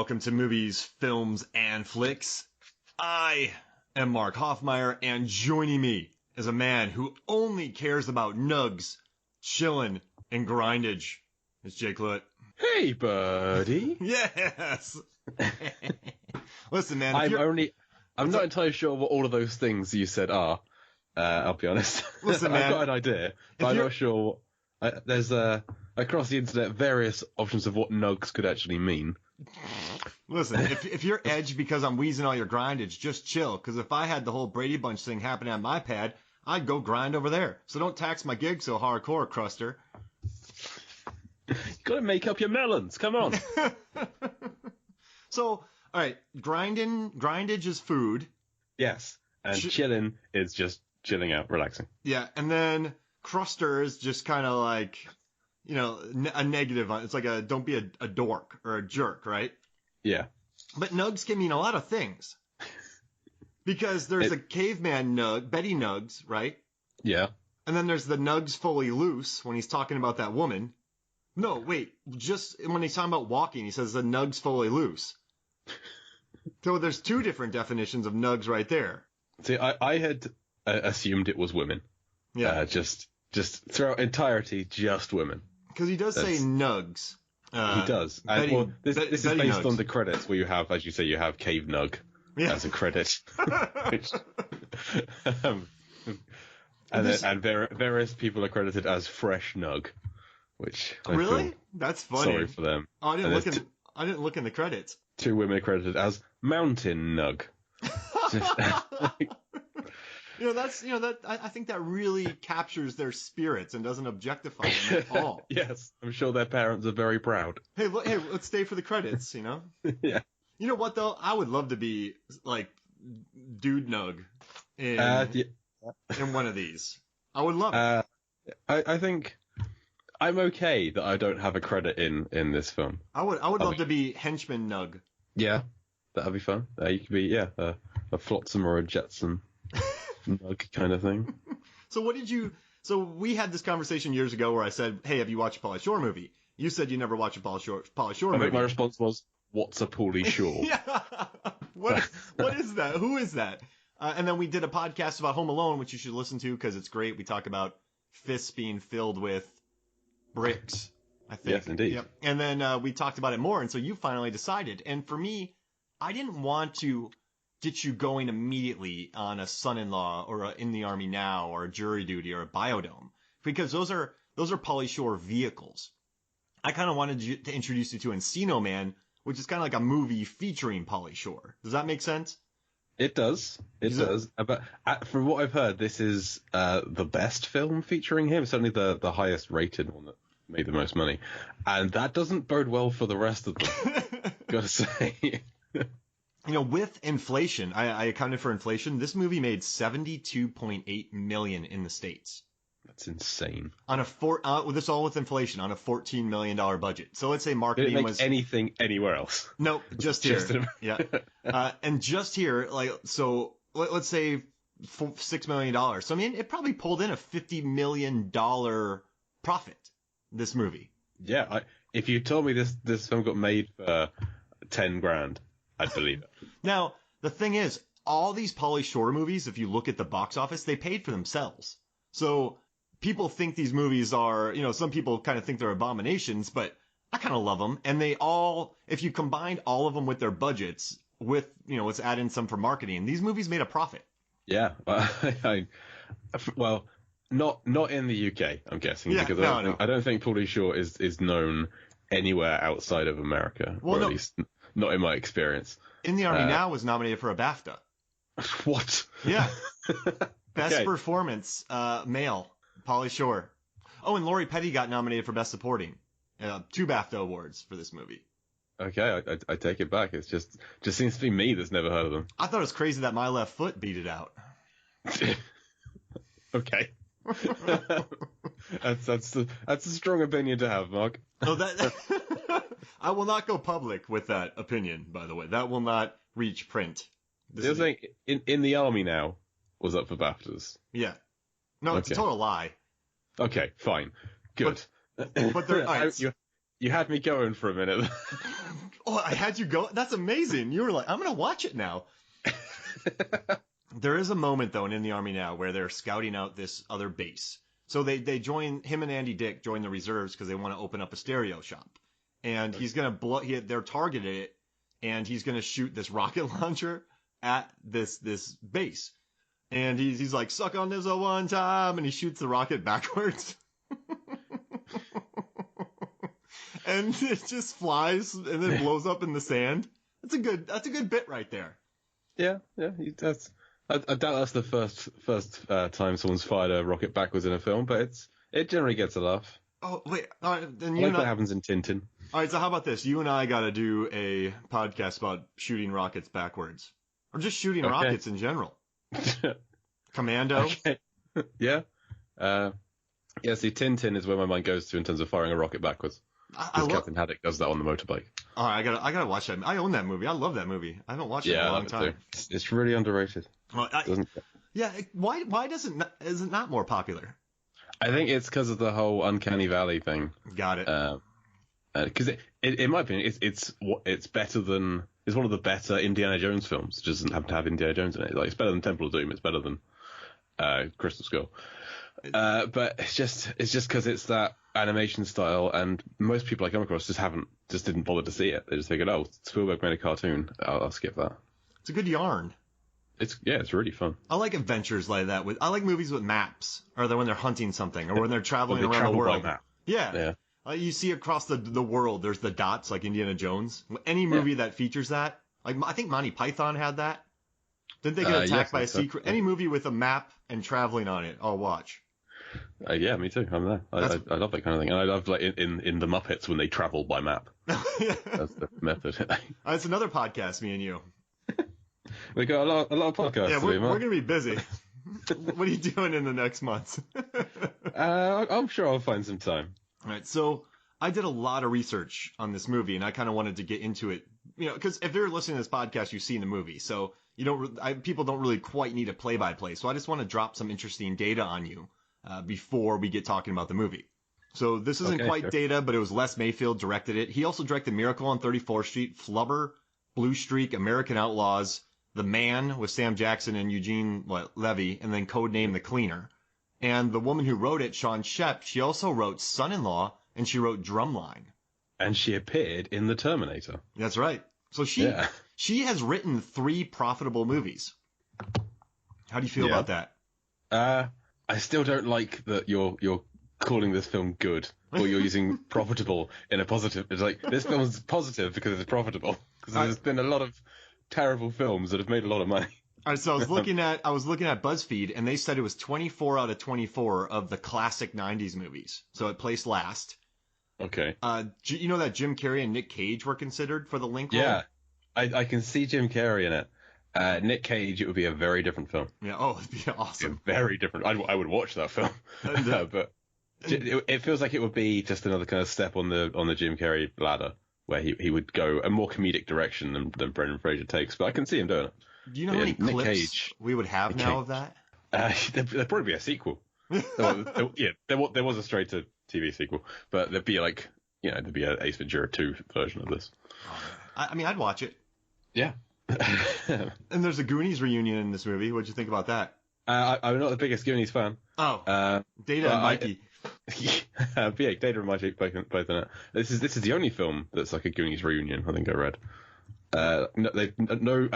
welcome to Movies, Films, and Flicks. I am Mark Hoffmeyer, and joining me is a man who only cares about nugs, chillin', and grindage. It's Jake Lewitt. Hey, buddy. Yes! Listen, man. I'm not entirely sure what all of those things you said are. I'll be honest. Listen, man. I've got an idea, but I'm not sure. There's across the internet various options of what nugs could actually mean. Listen, if you're edged because I'm wheezing all your grindage, just chill. Because if I had the whole Brady Bunch thing happening on my pad, I'd go grind over there. So don't tax my gig so hardcore, Cruster. You gotta make up your melons. Come on. So, all right, grindage is food. Yes, and chilling is just chilling out, relaxing. Yeah, and then Cruster is just kind of like, you know, a negative. It's like don't be a dork or a jerk, right? Yeah. But nugs can mean a lot of things. Because there's a caveman nug, Betty Nugs, right? Yeah. And then there's the nugs fully loose when he's talking about that woman. No, wait, just when he's talking about walking, he says the nugs fully loose. So there's two different definitions of nugs right there. See, I had assumed it was women. Yeah. Just throughout entirety, just women. Because he does say nugs. He does. This is based nugs on the credits where you have, as you say, you have Cave Nug as a credit. and various people are credited as Fresh Nug, which I really? That's funny. Sorry for them. Oh, I didn't look in the credits. Two women credited as Mountain Nug. I think that really captures their spirits and doesn't objectify them at all. Yes, I'm sure their parents are very proud. Hey, let's stay for the credits, you know? Yeah. You know what, though? I would love to be, like, Dude Nug in one of these. I would love it. I think I'm okay that I don't have a credit in this film. I would love to be Henchman Nug. Yeah, that'd be fun. You could be, a Flotsam or a Jetsam Nug kind of thing. So we had this conversation years ago where I said, hey, have you watched a Pauly Shore movie? You said you never watched a Pauly Shore movie. I think my response was, what's a Pauly Shore? Yeah. What is that? Who is that? And then we did a podcast about Home Alone, which you should listen to because it's great. We talk about fists being filled with bricks, I think. Yes, indeed. Yep. And then we talked about it more, and so you finally decided. And for me, I didn't want to get you going immediately on a son-in-law or in the Army Now or a jury duty or a biodome because those are Pauly Shore vehicles. I kind of wanted to introduce you to Encino Man, which is kind of like a movie featuring Pauly Shore. Does that make sense? It does. It does. But from what I've heard, this is the best film featuring him. Certainly the highest rated one that made the most money. And that doesn't bode well for the rest of them, gotta say. You know, with inflation, I accounted for inflation. This movie made $72.8 million in the States. That's insane. On this all with inflation on a $14 million budget. So let's say marketing Did it make anything anywhere else? No, just here. Yeah. And just here, like, so let's say $6 million. So I mean, it probably pulled in a $50 million profit. This movie. Yeah. If you told me this film got made for 10 grand, I'd believe it. Now, the thing is, all these Pauly Shore movies, if you look at the box office, they paid for themselves. So people think these movies are, some people kind of think they're abominations, but I kind of love them. And they all, if you combined all of them with their budgets, with, let's add in some for marketing, these movies made a profit. Yeah. Well, not in the UK, I'm guessing, because I don't think Pauly Shore is known anywhere outside of America, or at least not in my experience. In the Army Now was nominated for a BAFTA. What? Yeah. Best performance, male, Pauly Shore. Oh, and Lori Petty got nominated for Best Supporting. 2 BAFTA awards for this movie. Okay, I take it back. It's just seems to be me that's never heard of them. I thought it was crazy that My Left Foot beat it out. Okay. That's a strong opinion to have, Mark. Oh, that I will not go public with that opinion, by the way. That will not reach print. The other thing, in the Army Now was up for BAFTAs. Yeah. No, it's a total lie. Okay, fine. Good. But You had me going for a minute. Oh, I had you go. That's amazing. You were like, I'm gonna watch it now. There is a moment though in the Army Now where they're scouting out this other base. So they join him and Andy Dick join the reserves because they want to open up a stereo shop, and he's gonna they're targeted it, and he's gonna shoot this rocket launcher at this base, and he's like, suck on this one time, and he shoots the rocket backwards. And it just flies and then blows up in the sand. That's a good bit right there. Yeah. That's. I doubt that's the first time someone's fired a rocket backwards in a film, but it generally gets a laugh. Oh wait, all right, then I like that happens in Tintin. All right, so how about this? You and I got to do a podcast about shooting rockets backwards, or just shooting rockets in general. Commando. Okay. Yeah. See, Tintin is where my mind goes to in terms of firing a rocket backwards. Because Captain Haddock does that on the motorbike. All right, I gotta watch that. I own that movie. I love that movie. I haven't watched it in a long time. It's really underrated. Well, why is it not more popular? I think it's because of the whole Uncanny Valley thing. Got it. Because in my opinion, it's better than it's one of the better Indiana Jones films. It doesn't happen to have Indiana Jones in it. Like, it's better than Temple of Doom. It's better than Crystal Skull. But it's just because it's that animation style, and most people I come across just didn't bother to see it. They just figured, oh, Spielberg made a cartoon. I'll skip that. It's a good yarn. It's really fun. I like adventures like that. I like movies with maps, or when they're hunting something, or when they're traveling around the world. Yeah. You see across the world, there's the dots like Indiana Jones. Any movie that features that, like I think Monty Python had that. Didn't they get attacked by a secret? Any movie with a map and traveling on it, I'll watch. Yeah, me too. I'm there. I love that kind of thing, and I love like in the Muppets when they travel by map. That's the method. It's another podcast, me and you. We got a lot of podcasts. Yeah, we're gonna be busy. What are you doing in the next month? I'm sure I'll find some time. All right, so I did a lot of research on this movie, and I kind of wanted to get into it, because if they're listening to this podcast, you've seen the movie, so people don't really quite need a play-by-play. So I just want to drop some interesting data on you before we get talking about the movie. So this isn't quite data, but it was Les Mayfield directed it. He also directed Miracle on 34th Street, Flubber, Blue Streak, American Outlaws, The Man with Sam Jackson and Eugene Levy, and then Codename The Cleaner. And the woman who wrote it, Sean Shepp, she also wrote Son-in-Law, and she wrote Drumline. And she appeared in The Terminator. That's right. So she has written 3 profitable movies. How do you feel about that? I still don't like that you're calling this film good, or you're using profitable in a positive. It's like, this film's positive because it's profitable. Because there's been a lot of terrible films that have made a lot of money. All right, so I was looking at BuzzFeed, and they said it was 24 out of 24 of the classic 90s movies. So it placed last. Okay. You know that Jim Carrey and Nick Cage were considered for the Link role? Yeah, I can see Jim Carrey in it. Nick Cage, it would be a very different film. Yeah, it'd be awesome. Very different. I would watch that film. But it feels like it would be just another kind of step on the Jim Carrey ladder, where he would go a more comedic direction than Brendan Fraser takes. But I can see him doing it. Do you know how many clips we would have now of that? There'd probably be a sequel. There was a straight to TV sequel, but there'd be there'd be an Ace Ventura 2 version of this. I mean, I'd watch it. Yeah. And there's a Goonies reunion in this movie. What'd you think about that? I'm not the biggest Goonies fan. Oh. Data and Mikey. Data and Mikey both in it. This is the only film that's like a Goonies reunion, I think I read.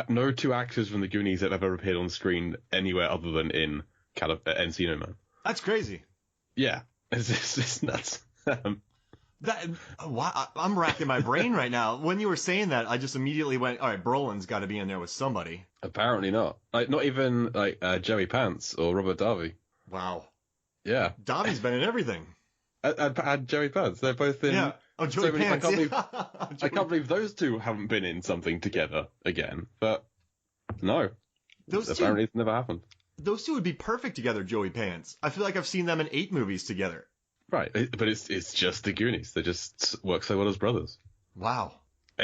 No 2 actors from the Goonies have ever appeared on screen anywhere other than in Encino Man. That's crazy. Yeah, it's nuts. I'm racking my brain right now. When you were saying that, I just immediately went, all right, Brolin's got to be in there with somebody. Apparently not. Not even Joey Pants or Robert Davi. Wow. Yeah. Davi's been in everything. And Joey Pants. They're both in. Yeah. Oh, Joey Pants. I can't believe those 2 haven't been in something together again. But no. Apparently it's never happened. Those 2 would be perfect together, Joey Pants. I feel like I've seen them in 8 movies together. Right, but it's just the Goonies. They just work so well as brothers. Wow.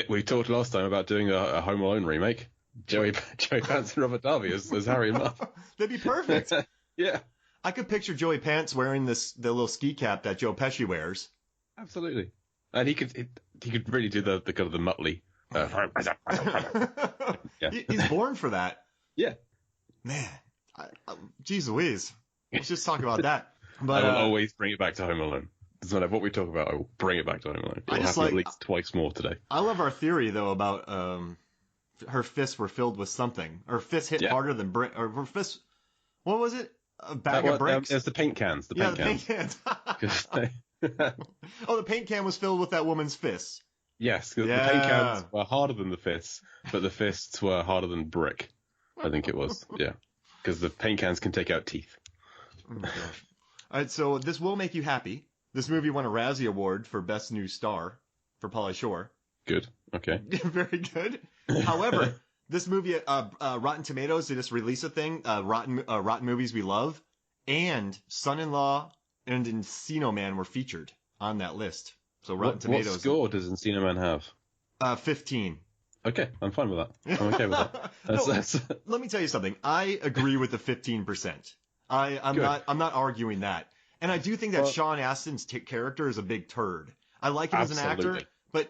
We talked last time about doing a Home Alone remake. Joey Pants and Robert Davi as Harry and Marv. They'd be perfect. Yeah. I could picture Joey Pants wearing the little ski cap that Joe Pesci wears. Absolutely. And he could really do the kind of the Muttley. Yeah. He's born for that. Yeah. Man, geez Louise. Let's just talk about that. But I will always bring it back to Home Alone. Doesn't matter what we talk about, I will bring it back to Home Alone. It'll happen at least twice more today. I love our theory, though, about her fists were filled with something. Her fists hit harder than brick. Or her fists... What was it? A bag of bricks? It was the paint cans. The paint cans. Oh, the paint can was filled with that woman's fists. Yes, because the paint cans were harder than the fists, but the fists were harder than brick. I think it was, yeah. Because the paint cans can take out teeth. Oh my gosh. All right, so this will make you happy. This movie won a Razzie Award for Best New Star for Pauly Shore. Good. Okay. Very good. However, this movie, Rotten Tomatoes, they just released a thing, Rotten Movies We Love, and Son-in-Law and Encino Man were featured on that list. So Rotten Tomatoes. What score does Encino Man have? 15. Okay, I'm fine with that. I'm okay with that. Let me tell you something. I agree with the 15%. I'm not arguing that. And I do think that Sean Astin's character is a big turd. I like him as an actor, but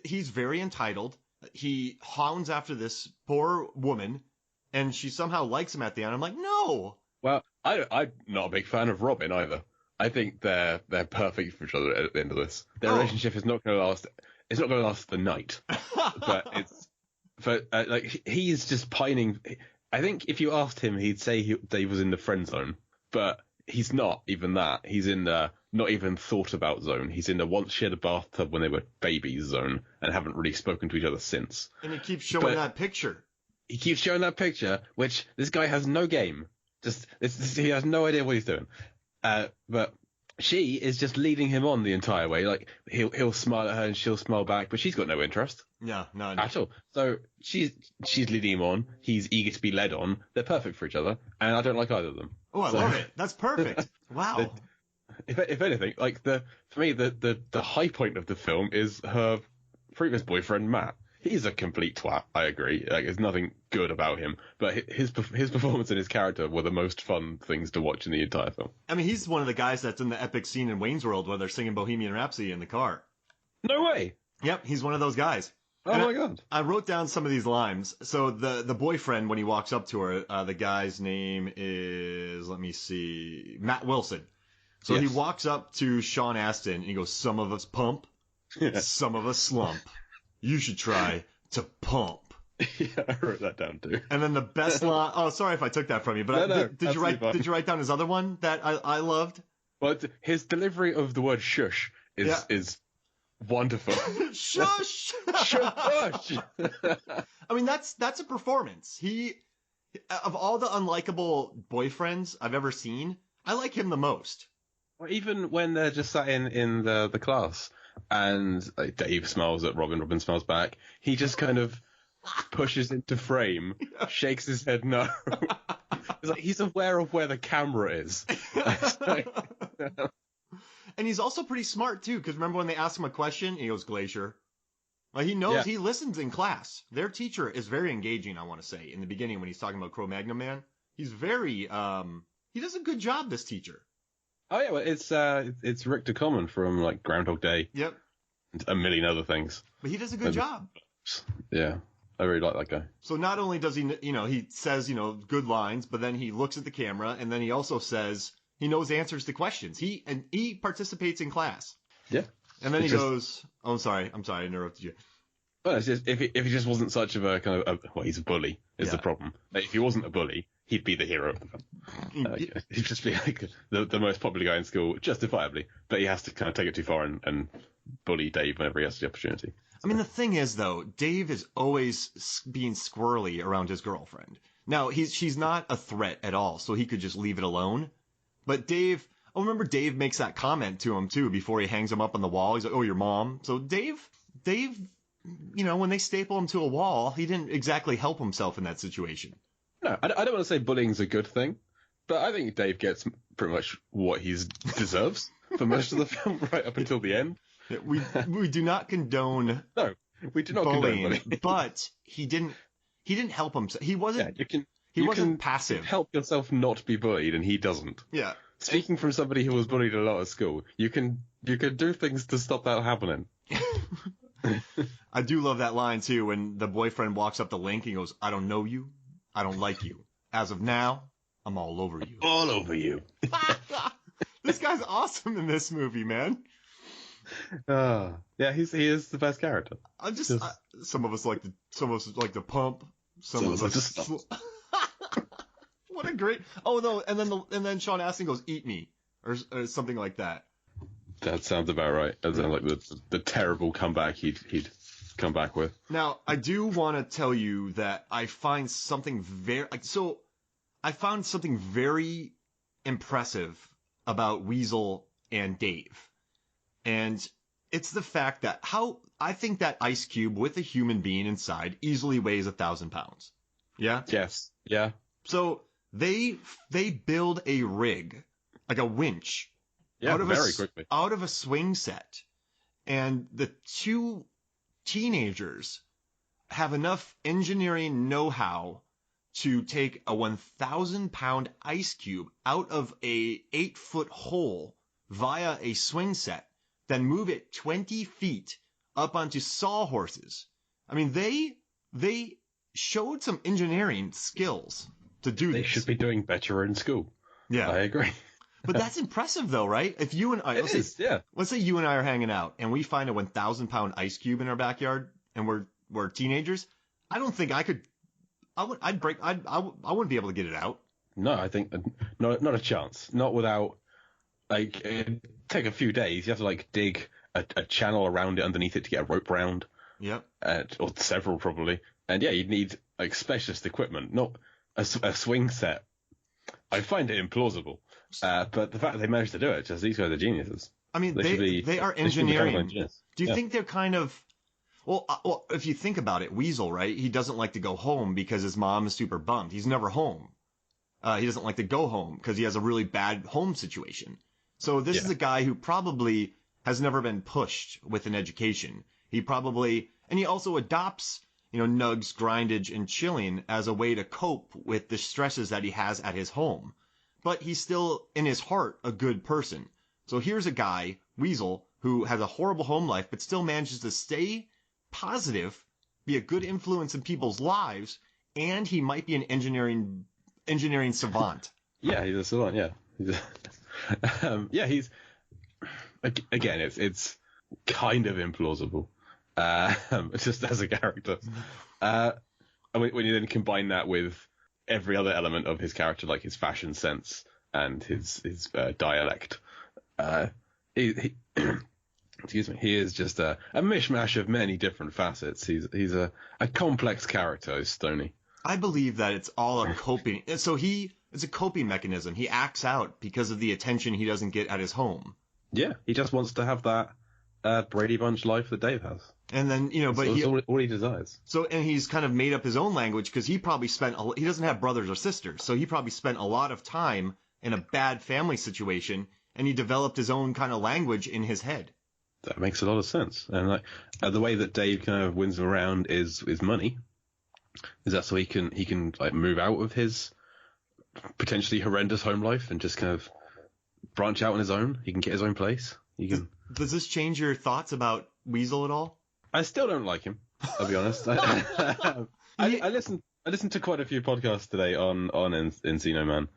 he's very entitled. He hounds after this poor woman, and she somehow likes him at the end. I'm like, no. Well, I'm not a big fan of Robin either. I think they're perfect for each other at the end of this. Their relationship is not going to last. It's not going to last the night, but he's just pining. I think if you asked him, he'd say he was in the friend zone, but he's not even that. He's in the not even thought about zone. He's in the once shared a bathtub when they were babies zone and haven't really spoken to each other since. And he keeps showing that picture. He keeps showing that picture, which this guy has no game. He has no idea what he's doing. But she is just leading him on the entire way. Like he'll smile at her and she'll smile back, but she's got no interest. Yeah, none at all. So she's leading him on. He's eager to be led on. They're perfect for each other, and I don't like either of them. Oh, I love it. That's perfect. Wow. If anything, like for me, the high point of the film is her previous boyfriend Matt. He's a complete twat. I agree. Like, there's nothing good about him, but his performance and his character were the most fun things to watch in the entire film. I mean, he's one of the guys that's in the epic scene in Wayne's World where they're singing Bohemian Rhapsody in the car. No way. Yep, he's one of those guys. Oh my god. I wrote down some of these lines. So the boyfriend, when he walks up to her, the guy's name is, let me see, Matt Wilson. So he walks up to Sean Astin and he goes, "Some of us pump, some of us slump. You should try to pump." Yeah, I wrote that down too. And then the best line. Oh, sorry if I took that from you, but did you write down his other one that I loved? Well, his delivery of the word "shush" is wonderful. Shush. Shush. I mean, that's a performance. He, of all the unlikable boyfriends I've ever seen, I like him the most. Well, even when they're just sat in the class and like, Dave smiles at Robin smiles back, he just kind of pushes into frame, shakes his head no. It's like he's aware of where the camera is. And he's also pretty smart too, because remember when they asked him a question, he goes, "Glacier." Like he knows, he listens in class. Their teacher is very engaging, I want to say, in the beginning when he's talking about Cro-Magnon Man. He's very, he does a good job, this teacher. Oh yeah, well it's Rick DeCommon from like Groundhog Day. Yep. And a million other things. But he does a good job. Yeah. I really like that guy. So not only does he, he says, good lines, but then he looks at the camera and then he also says he knows answers to questions. He participates in class. Yeah. And then he goes, "Oh, I'm sorry, I interrupted you." Well, it's just if he just wasn't such of a kind of he's a bully is the problem. Like, if he wasn't a bully, he'd be the hero of the film. He'd just be like the most popular guy in school, justifiably. But he has to kind of take it too far and bully Dave whenever he has the opportunity. I mean, the thing is, though, Dave is always being squirrely around his girlfriend. Now, she's not a threat at all, so he could just leave it alone. But Dave, remember Dave makes that comment to him, too, before he hangs him up on the wall. He's like, "Oh, your mom." So Dave, when they staple him to a wall, he didn't exactly help himself in that situation. No, I don't want to say bullying's a good thing, but I think Dave gets pretty much what he deserves for most of the film, right up until the end. We do not condone. No, we do not bullying, condone bullying. But he didn't help himself. He wasn't. Yeah, he wasn't passive. Help yourself not be bullied, and he doesn't. Yeah. Speaking from somebody who was bullied a lot at school, you can do things to stop that happening. I do love that line too when the boyfriend walks up the link and he goes, "I don't know you, I don't like you. As of now, I'm all over you." All over you. This guy's awesome in this movie, man. Yeah, he is the best character. Some of us like the pump. Some of us. What a great. Oh no, and then Sean Astin goes, "Eat me," or something like that. That sounds about right. That sounds like the terrible comeback he'd come back with. Now, I do want to tell you that I find something very impressive about Weasel and Dave. And it's the fact that I think that ice cube with a human being inside easily weighs 1,000 pounds. Yeah? Yes. Yeah. So they build a rig, like a winch, very quickly. out of a swing set. And the two teenagers have enough engineering know-how to take a 1,000-pound ice cube out of a 8-foot hole via a swing set, then move it 20 feet up onto sawhorses. I mean, they showed some engineering skills to do this. They should be doing better in school. Yeah. I agree. But that's impressive, though, right? If you and I, let's say you and I are hanging out and we find a 1,000-pound ice cube in our backyard and we're teenagers. I don't think I could. I wouldn't be able to get it out. No, I think not a chance. Not without it'd take a few days. You have to dig a channel around it underneath it to get a rope round. Yep. Or several probably. And yeah, you'd need specialist equipment, not a swing set. I find it implausible. But the fact that they managed to do it, these guys are geniuses. I mean, they are engineering. Do you think they're kind of... Well, if you think about it, Weasel, right? He doesn't like to go home because his mom is super bummed. He's never home. He doesn't like to go home because he has a really bad home situation. So this is a guy who probably has never been pushed with an education. And he also adopts, nugs, grindage, and chilling as a way to cope with the stresses that he has at his home. But he's still, in his heart, a good person. So here's a guy, Weasel, who has a horrible home life, but still manages to stay positive, be a good influence in people's lives, and he might be an engineering savant. Yeah, he's a savant. Yeah, he's again. It's kind of implausible, just as a character. When you then combine that with every other element of his character, like his fashion sense and his dialect, excuse me, he is just a mishmash of many different facets. He's a complex character, is Stoney. I believe that it's all a coping. So it's a coping mechanism. He acts out because of the attention he doesn't get at his home. Yeah, he just wants to have that Brady Bunch life that Dave has. And then, but that's all he desires. So, and he's kind of made up his own language because he probably he doesn't have brothers or sisters. So he probably spent a lot of time in a bad family situation, and he developed his own kind of language in his head. That makes a lot of sense. And the way that Dave kind of wins him around is money. Is that so he can move out of his potentially horrendous home life and just kind of branch out on his own? He can get his own place. Does this change your thoughts about Weasel at all? I still don't like him, I'll be honest. I listened to quite a few podcasts today on Encino Man,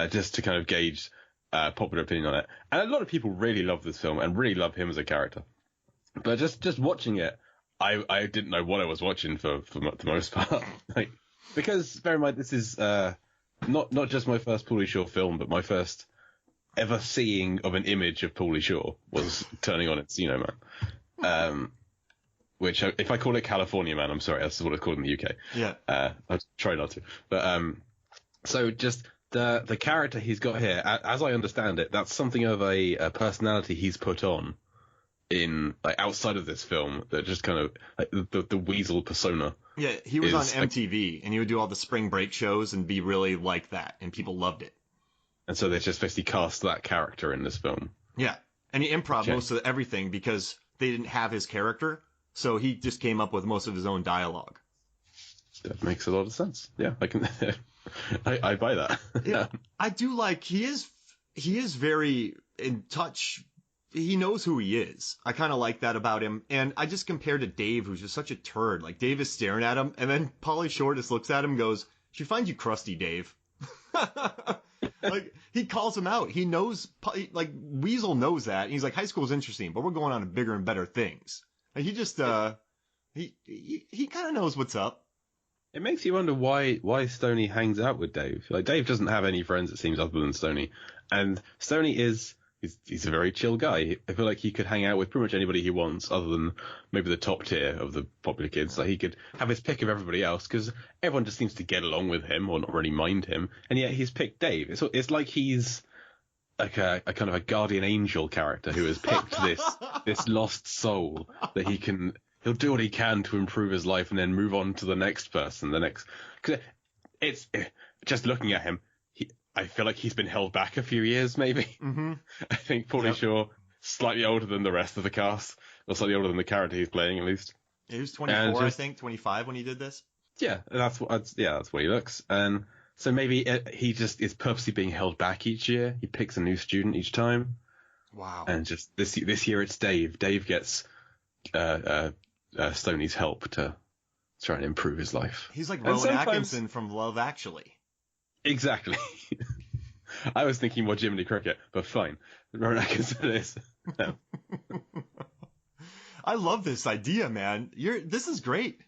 just to kind of gauge popular opinion on it. And a lot of people really love this film and really love him as a character. But just watching it, I didn't know what I was watching for the most part. Because bear in mind, this is not just my first Pauly Shore film, but my first ever seeing of an image of Pauly Shore was turning on Encino Man. Which, if I call it California Man, I'm sorry, that's what it's called in the UK. Yeah. I'll try not to. But so just the character he's got here, as I understand it, that's something of a personality he's put on in outside of this film, that just kind of the Weasel persona. Yeah, he was on MTV and he would do all the spring break shows and be really like that, and people loved it. And so they just basically cast that character in this film. Yeah, and he improv most of everything because they didn't have his character, so he just came up with most of his own dialogue. That makes a lot of sense. Yeah, I can. I buy that. Yeah, I do like he is very in touch he knows who he is. I kind of like that about him. And I just compared to Dave, who's just such a turd. Like, Dave is staring at him, and then Pauly Shore just looks at him and goes, "She finds you crusty, Dave." Like, he calls him out. He knows, like, Weasel knows that. He's like, high school is interesting, but we're going on to bigger and better things. Like, he just, he kind of knows what's up. It makes you wonder why Stoney hangs out with Dave. Like, Dave doesn't have any friends, it seems, other than Stoney. And Stoney he's a very chill guy. I feel like he could hang out with pretty much anybody he wants, other than maybe the top tier of the popular kids. Like, he could have his pick of everybody else, because everyone just seems to get along with him or not really mind him. And yet he's picked Dave. It's like he's like a kind of a guardian angel character who has picked this lost soul that he'll do what he can to improve his life and then move on to the next person. Cause it's just looking at him. I feel like he's been held back a few years, maybe. Mm-hmm. I think Pauly Shore, slightly older than the rest of the cast, or slightly older than the character he's playing, at least. He was 24, I think, 25 when he did this. Yeah, that's what he looks. And so maybe he just is purposely being held back each year. He picks a new student each time. Wow. And just this year it's Dave. Dave gets Stoney's help to try and improve his life. He's like Rowan Atkinson from Love Actually. Exactly. I was thinking more Jiminy Cricket, but fine. Rowan Atkinson is. No. I love this idea, man. This is great.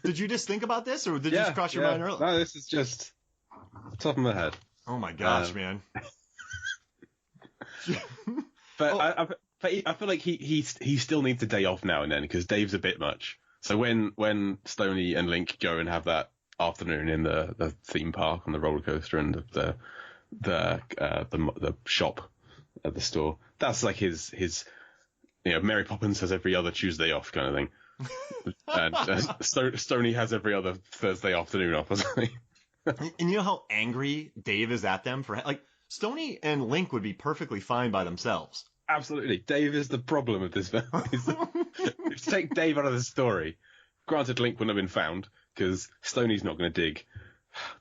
Did you just think about this, or did you just cross your mind earlier? No, this is just top of my head. Oh my gosh, man. But I feel like he still needs a day off now and then, because Dave's a bit much. So when Stoney and Link go and have that afternoon in the theme park on the roller coaster and the shop at the store, that's like his Mary Poppins has every other Tuesday off kind of thing, and Stoney has every other Thursday afternoon off or something. And you know how angry Dave is at them for Stoney and Link would be perfectly fine by themselves. Absolutely, Dave is the problem of this film. To take Dave out of the story, granted Link wouldn't have been found, because Stoney's not going to dig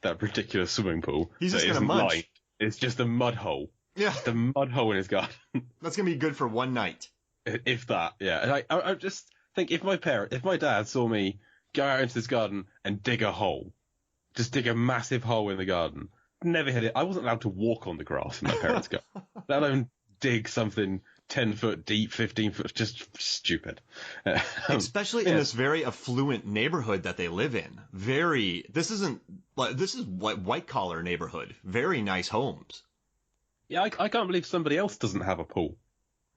that ridiculous swimming pool. He's just going to munch. Lined. It's just a mud hole. Yeah. Just a mud hole in his garden. That's going to be good for one night. If that, yeah. And I just think if my dad saw me go out into this garden and dig a hole, just dig a massive hole in the garden, never hit it. I wasn't allowed to walk on the grass in my parents' garden, let alone dig something 10 foot deep, 15 foot, just stupid. Especially in this very affluent neighborhood that they live in. This is white collar neighborhood. Very nice homes. Yeah, I can't believe somebody else doesn't have a pool.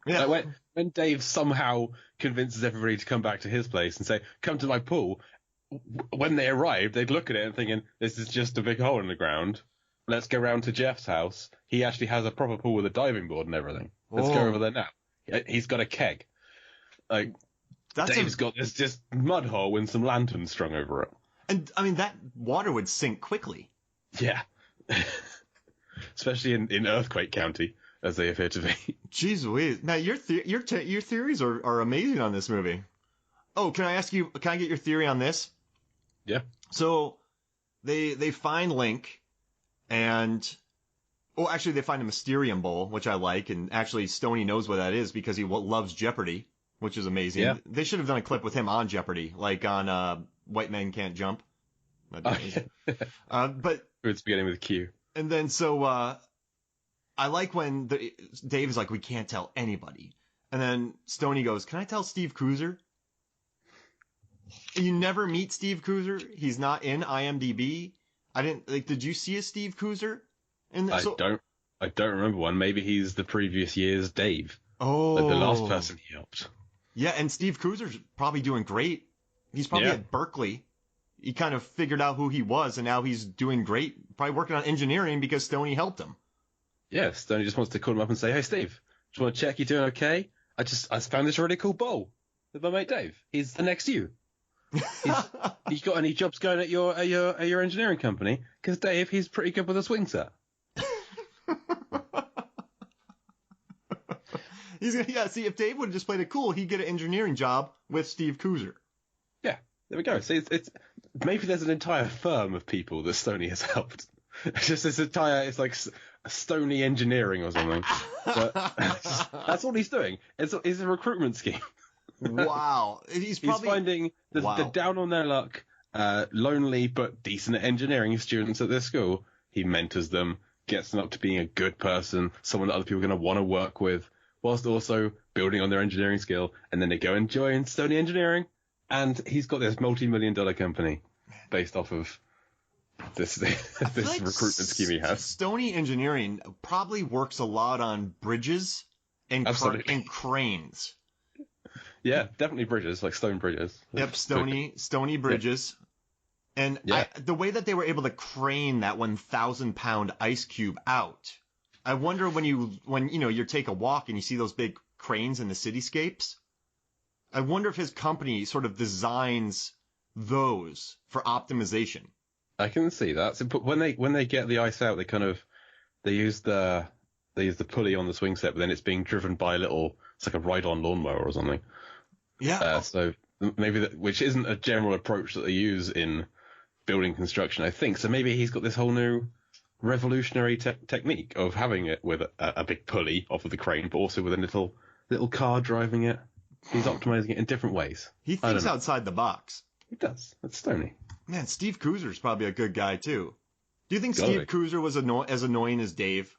Yeah. Like when Dave somehow convinces everybody to come back to his place and say, "Come to my pool," when they arrive, they'd look at it and thinking, "This is just a big hole in the ground. Let's go round to Jeff's house. He actually has a proper pool with a diving board and everything. Let's go over there now. He's got a keg." Like, Dave's got this just mud hole with some lanterns strung over it. And I mean, that water would sink quickly. Yeah. Especially in Earthquake County, as they appear to be. Jeez Louise. Now, your theories are amazing on this movie. Oh, can I get your theory on this? Yeah. So, they find Link, and... Oh, actually, they find a Mysterium Bowl, which I like, and actually Stoney knows what that is because he loves Jeopardy, which is amazing. Yeah. They should have done a clip with him on Jeopardy, like on White Men Can't Jump. But it's beginning with a Q. And then so I like when Dave is like, "We can't tell anybody," and then Stoney goes, "Can I tell Steve Coozer?" You never meet Steve Coozer. He's not in IMDb. Did you see a Steve Coozer? I don't remember one. Maybe he's the previous year's Dave. Oh. Like the last person he helped. Yeah, and Steve Coozer's probably doing great. He's probably at Berkeley. He kind of figured out who he was, and now he's doing great. Probably working on engineering because Stoney helped him. Yeah, Stoney just wants to call him up and say, "Hey, Steve, just want to check you doing okay? I found this really cool bowl with my mate Dave. He's the next you. You got any jobs going at your engineering company? Because Dave, he's pretty good with a swing set." See, if Dave would have just played it cool, he'd get an engineering job with Steve Coozer. Yeah, there we go. See, it's maybe there's an entire firm of people that Stoney has helped. It's just this entire, it's like Stony Engineering or something. But that's all he's doing. It's a recruitment scheme. Wow. He's finding the down on their luck, lonely but decent at engineering students at this school. He mentors them, gets them up to being a good person, someone that other people are going to want to work with, whilst also building on their engineering skill. And then they go and join Stony Engineering, and he's got this multi-million-dollar company based off of this recruitment scheme he has. Stony Engineering probably works a lot on bridges and cranes. Yeah, definitely bridges, like stone bridges. Yep, stony bridges. And the way that they were able to crane that 1,000-pound ice cube out, I wonder when you take a walk and you see those big cranes in the cityscapes, I wonder if his company sort of designs those for optimization. I can see that. So when they get the ice out, they use the pulley on the swing set, but then it's being driven by it's like a ride-on lawnmower or something. Yeah. So maybe which isn't a general approach that they use in building construction, I think. So maybe he's got this whole new revolutionary technique of having it with a big pulley off of the crane, but also with a little car driving it. He's optimizing it in different ways. He thinks outside the box. He does. That's Stony. Man, Steve Coozer's probably a good guy, too. Do you think Steve Coozer was as annoying as Dave?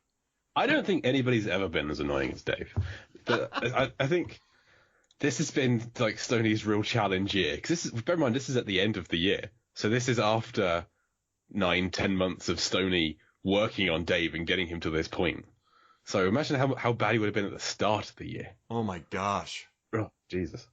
I don't think anybody's ever been as annoying as Dave. But I think this has been like Stony's real challenge year. Because bear in mind, this is at the end of the year. So this is after 9-10 months of Stony working on Dave and getting him to this point. So imagine how bad he would have been at the start of the year. Oh, my gosh. Oh, Jesus.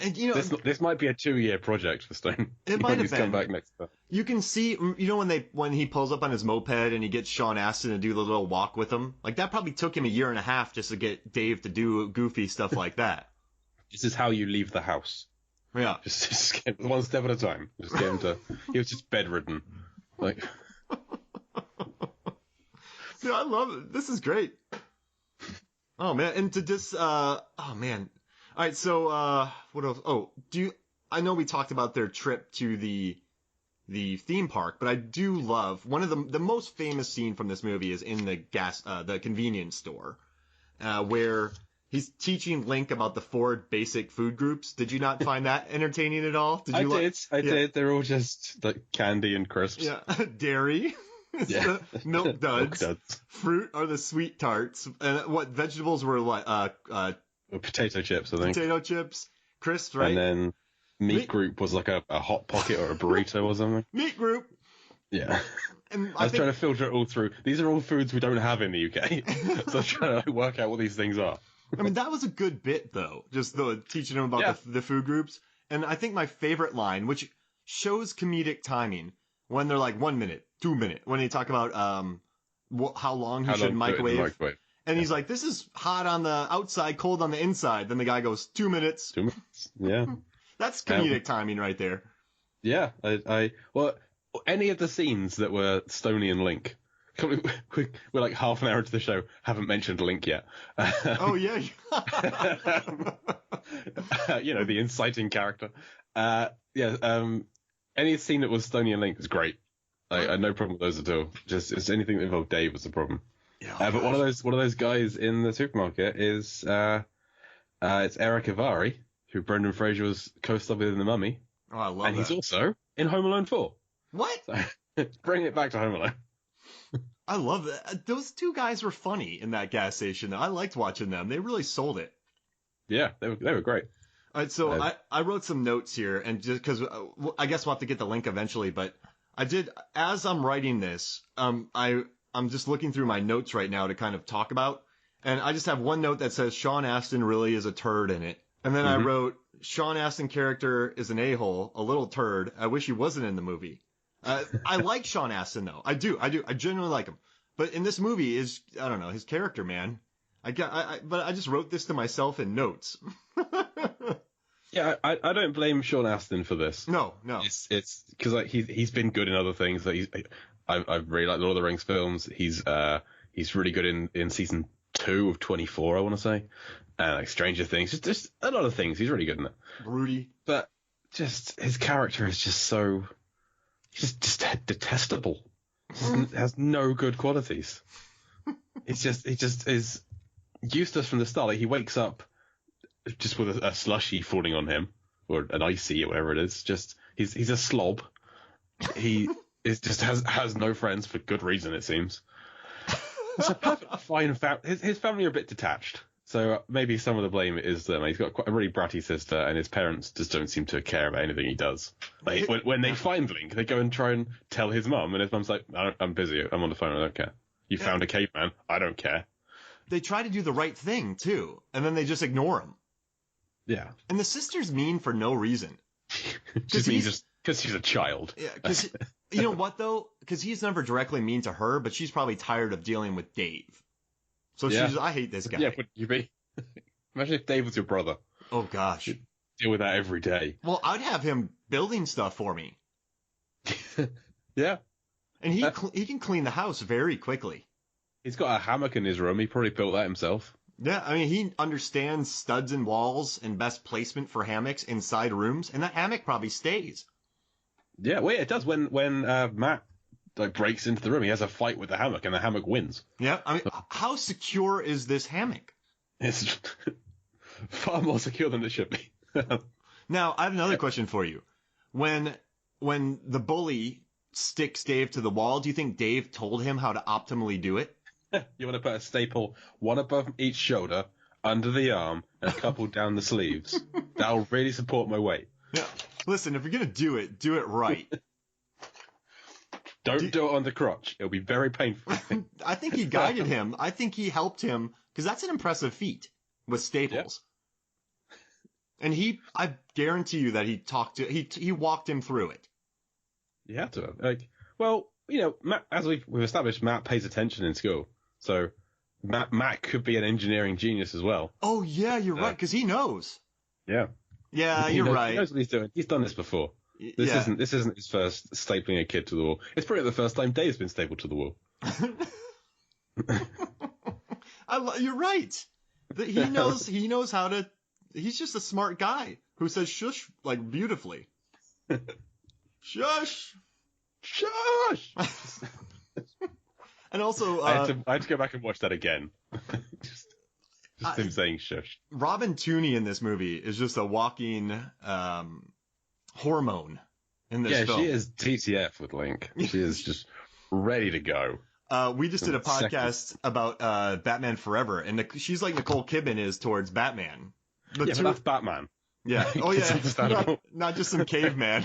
And, this might be a 2-year project for Stone. It might have been. Come back next time. You can see, when he pulls up on his moped and he gets Sean Astin to do the little walk with him, like that probably took him 1.5 years just to get Dave to do goofy stuff like that. This is how you leave the house. Yeah. Just get one step at a time. Just get him to. He was just bedridden. Like. Yeah, I love it. This is great. Oh man, and to just oh man. All right, so what else? Oh, I know we talked about their trip to the theme park, but I do love one of the most famous scene from this movie is in the convenience store, where he's teaching Link about the 4 basic food groups. Did you not find that entertaining at all? I did. They're all just like candy and crisps. Yeah, dairy. Yeah. Milk duds. Fruit are the sweet tarts. And what vegetables were what? Potato chips, I think. Potato chips, crisps, right? And then meat group was like a hot pocket or a burrito or something. Meat group. Yeah. And I was trying to filter it all through. These are all foods we don't have in the UK. So I'm trying to work out what these things are. I mean, that was a good bit, though. Just teaching them about the food groups. And I think my favorite line, which shows comedic timing, when they're like 1 minute, 2 minute, when they talk about how long he should microwave. And he's like, this is hot on the outside, cold on the inside. Then the guy goes, 2 minutes. 2 minutes, yeah. That's comedic timing right there. Yeah, well, any of the scenes that were Stony and Link, we're like half an hour into the show, haven't mentioned Link yet. Oh, yeah. The inciting character. Any scene that was Stony and Link was great. I had no problem with those at all. Just anything that involved Dave was the problem. Yeah, but one of those guys in the supermarket is it's Eric Avari, who Brendan Fraser was co-starred with in The Mummy. Oh, I love that. And he's also in Home Alone 4. What? So, bring it back to Home Alone. I love that. Those two guys were funny in that gas station, though. I liked watching them. They really sold it. Yeah, they were great. All right, so I wrote some notes here, and just because I guess we'll have to get the link eventually, but I did, as I'm writing this, I'm just looking through my notes right now to kind of talk about, and I just have one note that says Sean Astin really is a turd in it. And then I wrote, Sean Astin character is an a-hole, a little turd. I wish he wasn't in the movie. I like Sean Astin, though. I do. I genuinely like him. But in this movie, I don't know, his character, man. But I just wrote this to myself in notes. Yeah, I don't blame Sean Astin for this. No. It's because he's been good in other things. I really like Lord of the Rings films. He's really good in season 2 of 24, I want to say. Like Stranger Things, just a lot of things. He's really good in it. Rudy. But just his character is just so just detestable. has no good qualities. He just is useless from the start. Like, he wakes up just with a slushy falling on him, or an icy, or whatever it is. Just he's a slob. He has no friends for good reason, it seems. It's a perfect fine family. His family are a bit detached, so maybe some of the blame is them. He's got quite a really bratty sister, and his parents just don't seem to care about anything he does. Like, when they find Link, they go and try and tell his mum, and his mum's like, I'm busy, I'm on the phone, I don't care. You found a caveman, I don't care. They try to do the right thing, too, and then they just ignore him. Yeah. And the sister's mean for no reason. Just because she's a child. Yeah, because you know what, though? Because he's never directly mean to her, but she's probably tired of dealing with Dave. So she's, I hate this guy. Yeah, would you be? Imagine if Dave was your brother. Oh, gosh. You'd deal with that every day. Well, I'd have him building stuff for me. Yeah. And he can clean the house very quickly. He's got a hammock in his room. He probably built that himself. Yeah, I mean, he understands studs and walls and best placement for hammocks inside rooms, and that hammock probably stays. Yeah, well, it does. When Matt breaks into the room, he has a fight with the hammock, and the hammock wins. Yeah, I mean, how secure is this hammock? It's far more secure than it should be. Now, I have another question for you. When the bully sticks Dave to the wall, do you think Dave told him how to optimally do it? You want to put a staple, one above each shoulder, under the arm, and a couple down the sleeves. That'll really support my weight. Yeah. Listen, if you're going to do it right. Don't do it on the crotch. It'll be very painful. I think he guided him. I think he helped him, because that's an impressive feat with staples. Yeah. And I guarantee you that he walked him through it. You have to. Matt, as we've established, Matt pays attention in school. So Matt could be an engineering genius as well. Oh, yeah, you're right, because he knows. Yeah. Yeah, you're right. He knows what he's doing. He's done this before. This isn't his first stapling a kid to the wall. It's probably the first time Dave's been stapled to the wall. You're right. He knows how to. He's just a smart guy who says shush beautifully. Shush. Shush. And also, I had to go back and watch that again. just him saying shush. Robin Tooney in this movie is just a walking hormone in this film. Yeah, she is TTF with Link. She is just ready to go. We just did a podcast about Batman Forever, and she's like Nicole Kidman is towards Batman. But that's Batman. Yeah. Oh, yeah. Not just some caveman.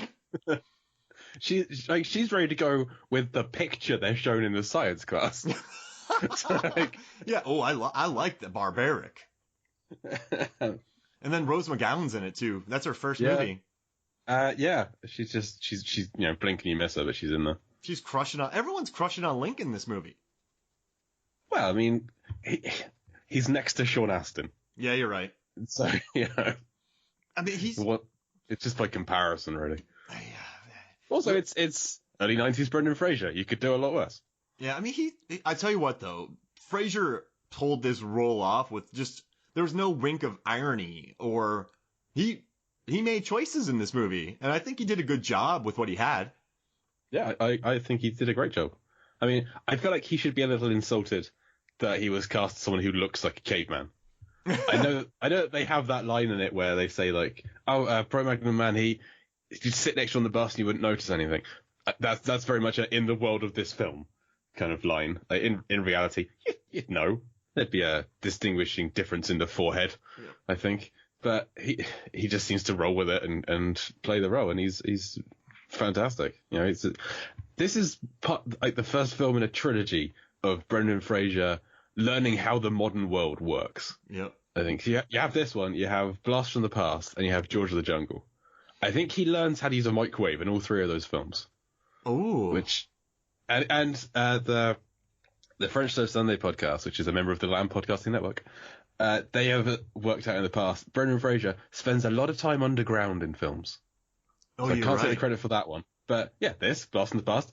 She's ready to go with the picture they're shown in the science class. Yeah. Oh, I like the barbaric. And then Rose McGowan's in it too. That's her first movie. Yeah. She's blink and you miss her, but she's in there. She's everyone's crushing on Link in this movie. Well, I mean, he's next to Sean Astin. Yeah, you're right. So, I mean, it's just by comparison, really. Yeah. Also, it's early 90s Brendan Fraser. You could do a lot worse. Yeah, I mean, I tell you what, though. Fraser pulled this role off with there was no wink of irony, or he made choices in this movie, and I think he did a good job with what he had. Yeah, I think he did a great job. I mean, I feel like he should be a little insulted that he was cast as someone who looks like a caveman. I know they have that line in it where they say Pro Magnum Man, you'd sit next to on the bus and you wouldn't notice anything. That's very much a in the world of this film kind of line. In reality, you'd know. There'd be a distinguishing difference in the forehead, I think. But he just seems to roll with it and play the role, and he's fantastic. This is the first film in a trilogy of Brendan Fraser learning how the modern world works. Yep. I think you have this one, you have Blast from the Past, and you have George of the Jungle. I think he learns how to use a microwave in all three of those films. Oh. The French Toast Sunday podcast, which is a member of the Lamb Podcasting Network, they have worked out in the past. Brendan Fraser spends a lot of time underground in films. Oh, so I can't take the right. credit for that one. But yeah, Blast from the Past,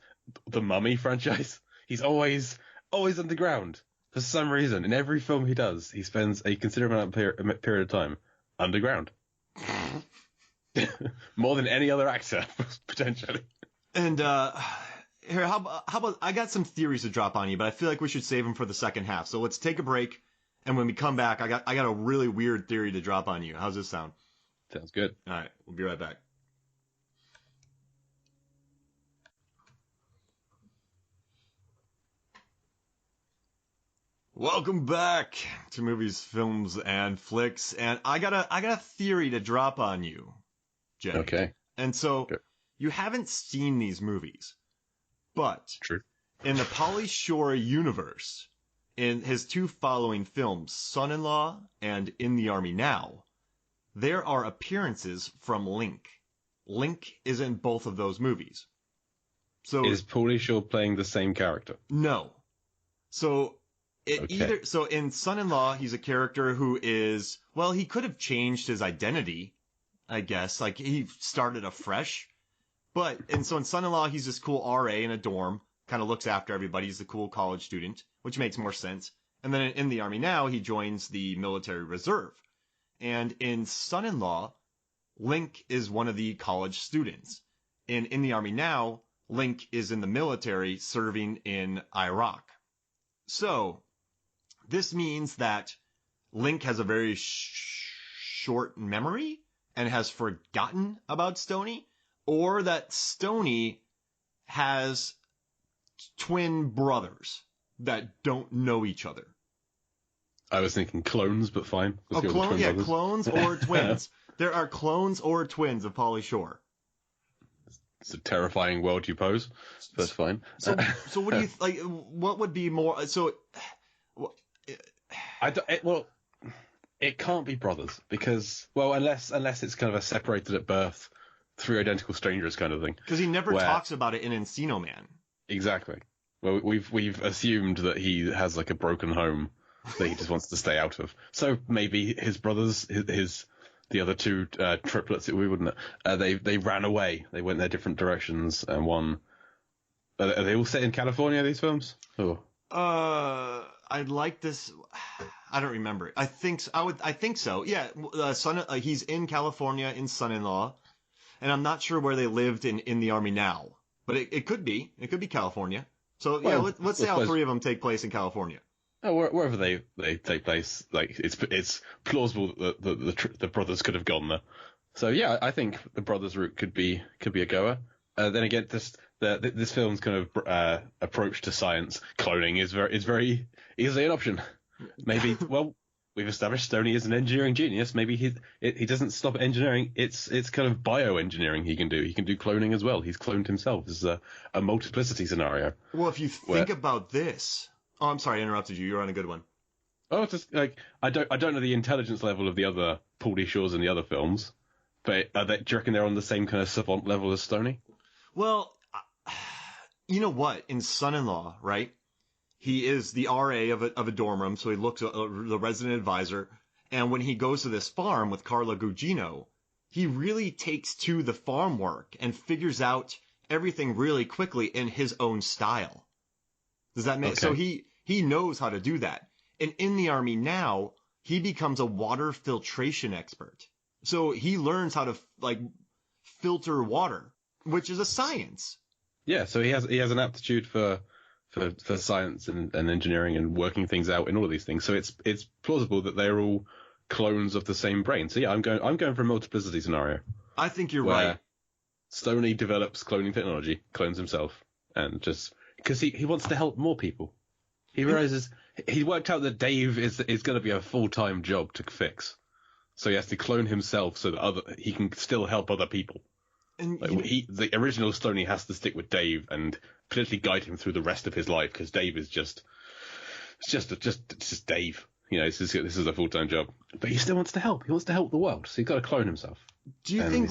the Mummy franchise, he's always underground. For some reason, in every film he does, he spends a considerable period of time underground. More than any other actor, potentially. And here, how about I got some theories to drop on you, but I feel like we should save them for the second half. So let's take a break, and when we come back, I got a really weird theory to drop on you. How's this sound? Sounds good. All right, we'll be right back. Welcome back to Movies, Films, and Flicks, and I got a theory to drop on you, Jay. Okay. And so you haven't seen these movies, but True. In the Pauly Shore universe, in his two following films, Son-in-Law and In the Army Now, there are appearances from Link. Link is in both of those movies. So is Pauly Shore playing the same character? No. So in Son-in-Law, he's a character who is, well, he could have changed his identity, I guess. Like, he started afresh. But, and so in Son-in-Law, he's this cool RA in a dorm, kind of looks after everybody. He's a cool college student, which makes more sense. And then in the Army Now, he joins the military reserve. And in Son-in-Law, Link is one of the college students. In the Army Now, Link is in the military serving in Iraq. So, this means that Link has a very short memory and has forgotten about Stoney, or that Stoney has twin brothers that don't know each other. I was thinking clones, but fine. Clones or twins. There are clones or twins of Pauly Shore. It's a terrifying world you pose. That's fine. So what do you like? What would be more? So, it can't be brothers because, well, unless it's kind of a separated at birth, three identical strangers kind of thing. Because he never talks about it in Encino Man. Exactly. Well, we've assumed that he has like a broken home that he just wants to stay out of. So maybe his brothers, the other two triplets, we wouldn't. They ran away. They went their different directions, and one. Are they all set in California? These films? Oh. I'd like this. I don't remember. I think so. Yeah. He's in California in Son-in-Law, and I'm not sure where they lived in the Army Now, but it could be. It could be California. So yeah, let's say all three of them take place in California. Oh, wherever they take place, like it's plausible that the brothers could have gone there. So yeah, I think the brothers route could be a goer. Then again, this film's kind of approach to science, cloning is very easily an option. Maybe we've established Stoney is an engineering genius. Maybe he doesn't stop at engineering. It's kind of bioengineering he can do. He can do cloning as well. He's cloned himself. This is a multiplicity scenario. Well, if you think about this. Oh, I'm sorry, I interrupted you. You're on a good one. Oh, just like I don't know the intelligence level of the other Pauly Shores in the other films, but do you reckon they're on the same kind of savant level as Stoney? Well, you know what? In Son-in-Law, right? He is the RA of a dorm room, so he looks the resident advisor. And when he goes to this farm with Carla Gugino, he really takes to the farm work and figures out everything really quickly in his own style. Does that make so? He knows how to do that. And in the Army Now, he becomes a water filtration expert. So he learns how to filter water, which is a science. Yeah, so he has an aptitude for science and engineering and working things out in all of these things. So it's plausible that they're all clones of the same brain. So yeah, I'm going for a multiplicity scenario. I think you're right. Stoney develops cloning technology, clones himself, and just because he wants to help more people. He realizes he worked out that Dave is going to be a full-time job to fix. So he has to clone himself so that he can still help other people. And the original Stoney has to stick with Dave and potentially guide him through the rest of his life because Dave is just Dave. You know, this is a full-time job, but he still wants to help. He wants to help the world, so he's got to clone himself. Do you think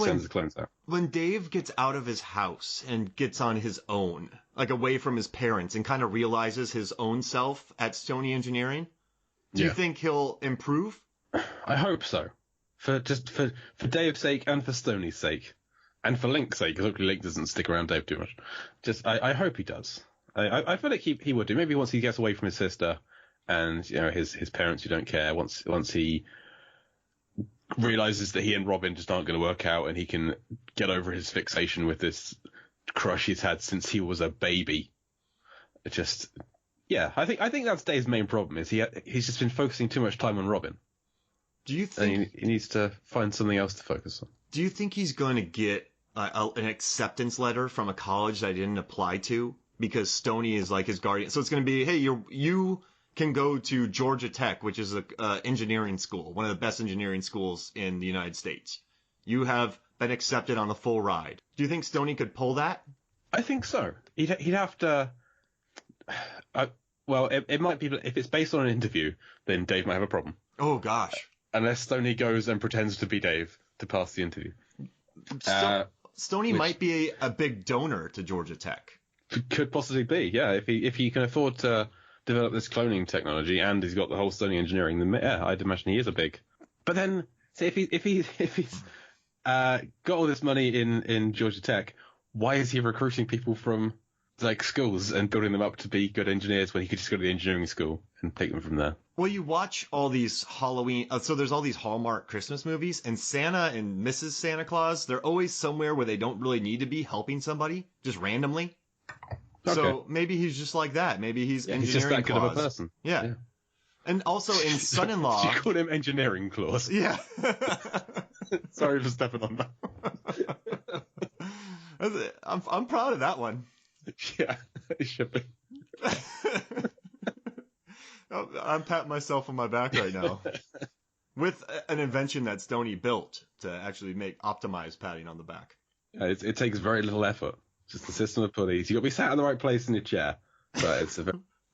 when Dave gets out of his house and gets on his own, like away from his parents, and kind of realizes his own self at Stoney Engineering, do you think he'll improve? I hope so. For Dave's sake and for Stoney's sake. And for Link's sake, because hopefully Link doesn't stick around Dave too much. I hope he does. I feel like he would do. Maybe once he gets away from his sister and his parents who don't care. Once he realizes that he and Robin just aren't going to work out, and he can get over his fixation with this crush he's had since he was a baby. It just, yeah, I think that's Dave's main problem is he's just been focusing too much time on Robin. Do you think and he needs to find something else to focus on? Do you think he's going to get an acceptance letter from a college that he didn't apply to because Stoney is like his guardian? So it's going to be, hey, you can go to Georgia Tech, which is a engineering school, one of the best engineering schools in the United States. You have been accepted on the full ride. Do you think Stoney could pull that? I think so. He'd have to. Well, it might be if it's based on an interview, then Dave might have a problem. Oh gosh! Unless Stoney goes and pretends to be Dave to pass the interview. Stoney might be a big donor to Georgia Tech. Could possibly be, yeah. If he can afford to develop this cloning technology and he's got the whole Stoney engineering, then yeah, I'd imagine he is a big. But then, say if he's got all this money in Georgia Tech, why is he recruiting people from like schools and building them up to be good engineers when he could just go to the engineering school and take them from there? Well, you watch all these Halloween, so there's all these Hallmark Christmas movies, and Santa and Mrs. Santa Claus, they're always somewhere where they don't really need to be helping somebody, just randomly. Okay. So maybe he's just like that. Maybe he's engineering he's just that good Claus. of a person. Yeah. And also in Son-in-Law. You call him Engineering Claus. Yeah. Sorry for stepping on that. I'm proud of that one. Yeah, it should be. I'm patting myself on my back right now. With an invention that Stoney built to actually optimize patting on the back. Yeah, it takes very little effort. Just a system of pulleys. You got to be sat in the right place in your chair. But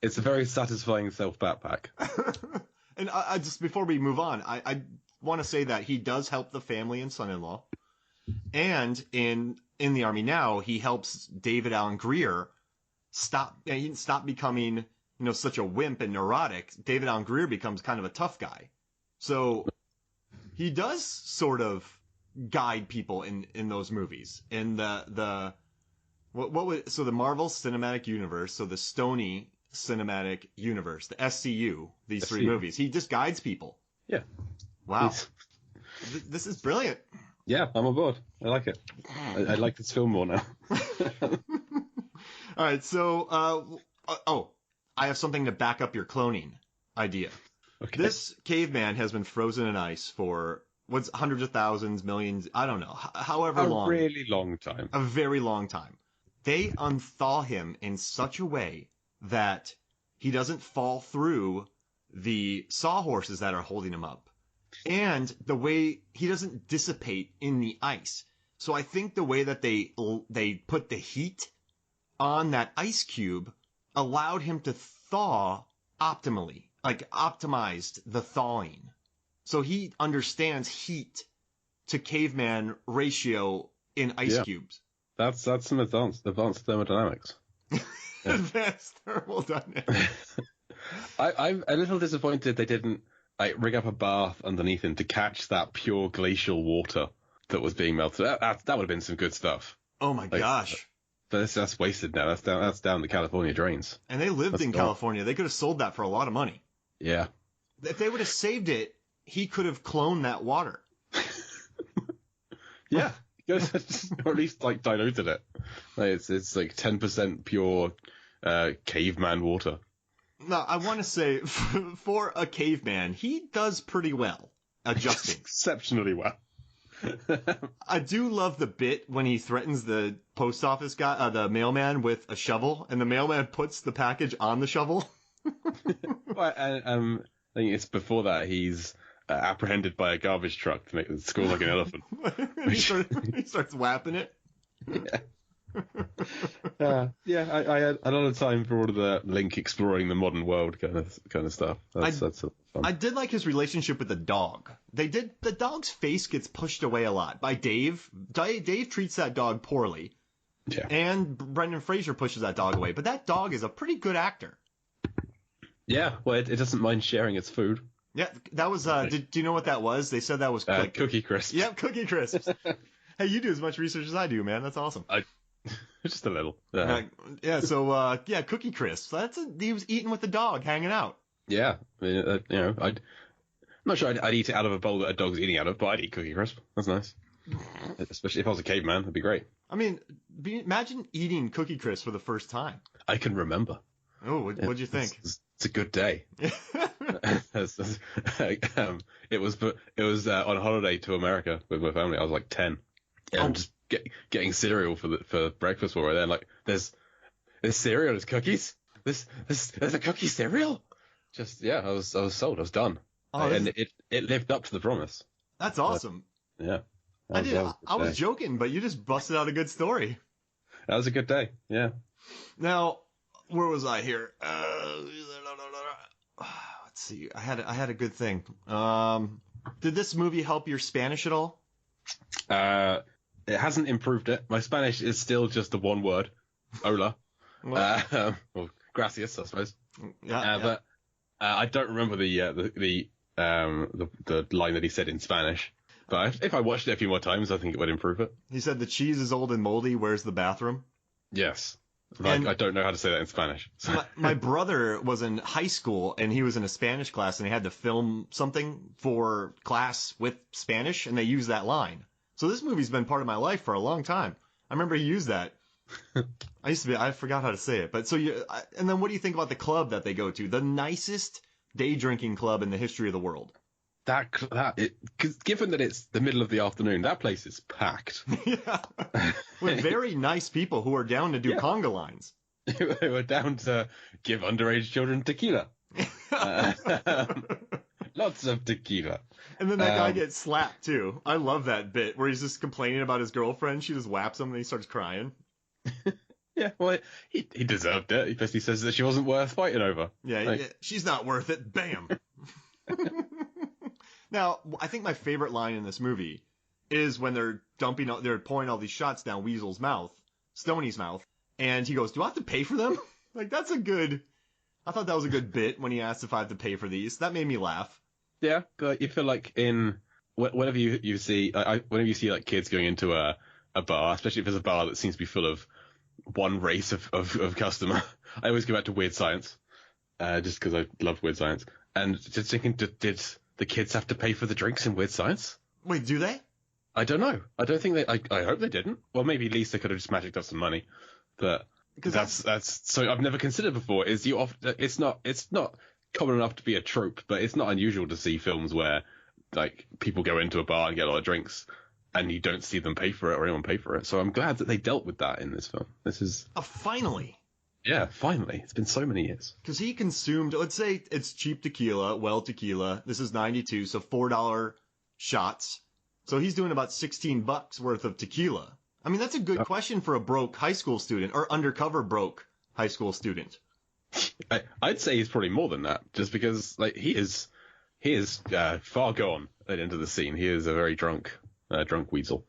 it's a very satisfying self-backpack. And I just, before we move on, I want to say that he does help the family and son-in-law. And in the Army now, he helps David Allen Greer stop becoming, such a wimp and neurotic. David Allen Greer becomes kind of a tough guy. So he does sort of guide people in those movies. In the Marvel Cinematic Universe, so the Stoney Cinematic Universe, the SCU, these three movies, he just guides people. Yeah. Wow. This is brilliant. Yeah, I'm on board. I like it. I like this film more now. All right, so I have something to back up your cloning idea. Okay. This caveman has been frozen in ice for hundreds of thousands, millions, I don't know, however long. A really long time. A very long time. They unthaw him in such a way that he doesn't fall through the sawhorses that are holding him up. And the way he doesn't dissipate in the ice. So I think the way that they put the heat on that ice cube allowed him to thaw optimally, like optimized the thawing. So he understands heat to caveman ratio in ice cubes. That's some advanced thermodynamics. Advanced thermodynamics. I'm a little disappointed they didn't rig up a bath underneath him to catch that pure glacial water that was being melted. That would have been some good stuff. Oh my gosh. But that's wasted now. That's down the California drains. And they lived in California. They could have sold that for a lot of money. Yeah. If they would have saved it, he could have cloned that water. Yeah. Or at least diluted it. It's like 10% pure caveman water. No, I want to say for a caveman, he does pretty well adjusting. Exceptionally well. I do love the bit when he threatens the post office guy, the mailman, with a shovel, and the mailman puts the package on the shovel. Well, I think it's before that he's apprehended by a garbage truck to make it squeal like an elephant. he starts whapping it. Yeah. I had a lot of time for all of the Link exploring the modern world kind of stuff. That's fun. I did like his relationship with the dog. The dog's face gets pushed away a lot by Dave. Dave treats that dog poorly. Yeah. And Brendan Fraser pushes that dog away. But that dog is a pretty good actor. Yeah, well, it doesn't mind sharing its food. Yeah, that was. Do you know what that was? They said that was Cookie Crisps. Yep, Cookie Crisps. Hey, you do as much research as I do, man. That's awesome. Just a little. So Cookie Crisps. He was eating with the dog, hanging out. Yeah, I mean, I'm not sure I'd eat it out of a bowl that a dog's eating out of, but I'd eat Cookie Crisp. That's nice. Especially if I was a caveman, it'd be great. I mean, imagine eating Cookie Crisp for the first time. I can remember. Oh, what'd you think? It's a good day. It was on holiday to America with my family. I was like 10, and I'm just getting cereal for breakfast while we're there. Like, there's cereal, there's cookies. There's a cookie cereal. Just I was sold. I was done. And it lived up to the promise. That's awesome. Yeah. I was joking, but you just busted out a good story. That was a good day. Yeah. Now, where was I here? Let's see. I had a good thing. Did this movie help your Spanish at all? It hasn't improved it. My Spanish is still just the one word, hola. Well, gracias, I suppose. But I don't remember the line that he said in Spanish. But if I watched it a few more times, I think it would improve it. He said the cheese is old and moldy. Where's the bathroom? Yes. I don't know how to say that in Spanish. So. My brother was in high school, and he was in a Spanish class, and they had to film something for class with Spanish, and they used that line. So this movie's been part of my life for a long time. I remember he used that. I forgot how to say it. But and then what do you think about the club that they go to? The nicest day drinking club in the history of the world. Because given that it's the middle of the afternoon, that place is packed. Yeah. With very nice people who are down to do conga lines. They were down to give underage children tequila. Lots of tequila. And then that guy gets slapped too. I love that bit where he's just complaining about his girlfriend. She just whaps him and he starts crying. Yeah, well, he deserved it. He basically says that she wasn't worth fighting over. Yeah, she's not worth it. Bam. Now, I think my favorite line in this movie is when they're pouring all these shots down Weasel's mouth, Stoney's mouth, and he goes, "Do I have to pay for them?" Like, I thought that was a good bit when he asked if I have to pay for these. That made me laugh. Yeah, but you feel like whenever you see like kids going into a bar, especially if it's a bar that seems to be full of one race of customer, I always go back to Weird Science, just because I love Weird Science, and just thinking, did the kids have to pay for the drinks in Weird Science? Wait, do they? I don't know. I don't think they. I hope they didn't. Well, maybe Lisa could have just magicked up some money, but that's so I've never considered before. It's not common enough to be a trope, but it's not unusual to see films where like people go into a bar and get a lot of drinks, and you don't see them pay for it or anyone pay for it. So I'm glad that they dealt with that in this film. This is finally. Yeah, finally. It's been so many years. Because he consumed, let's say it's cheap tequila, tequila. This is 92, so $4 shots. So he's doing about $16 worth of tequila. I mean, that's a good question for a broke high school student, or undercover broke high school student. I'd say he's probably more than that, just because like he is far gone into the scene. He is a very drunk weasel.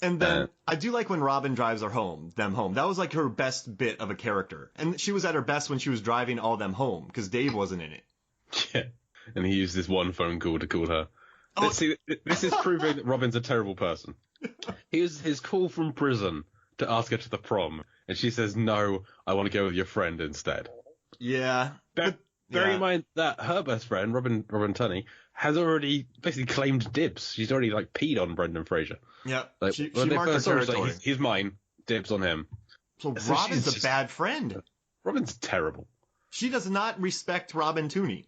And then I do like when Robin drives them home. That was like her best bit of a character. And she was at her best when she was driving all them home, because Dave wasn't in it. Yeah. And he used this one phone call to call her. Oh. See, this is proving that Robin's a terrible person. Here's his call from prison to ask her to the prom. And she says, "No, I want to go with your friend instead." Yeah. Bear in mind that her best friend, Robin Tunney, has already basically claimed dibs. She's already like peed on Brendan Fraser. Yeah. Like, she marked her territory. Like, he's mine. Dibs on him. So Robin's a bad friend. Robin's terrible. She does not respect Robin Tooney.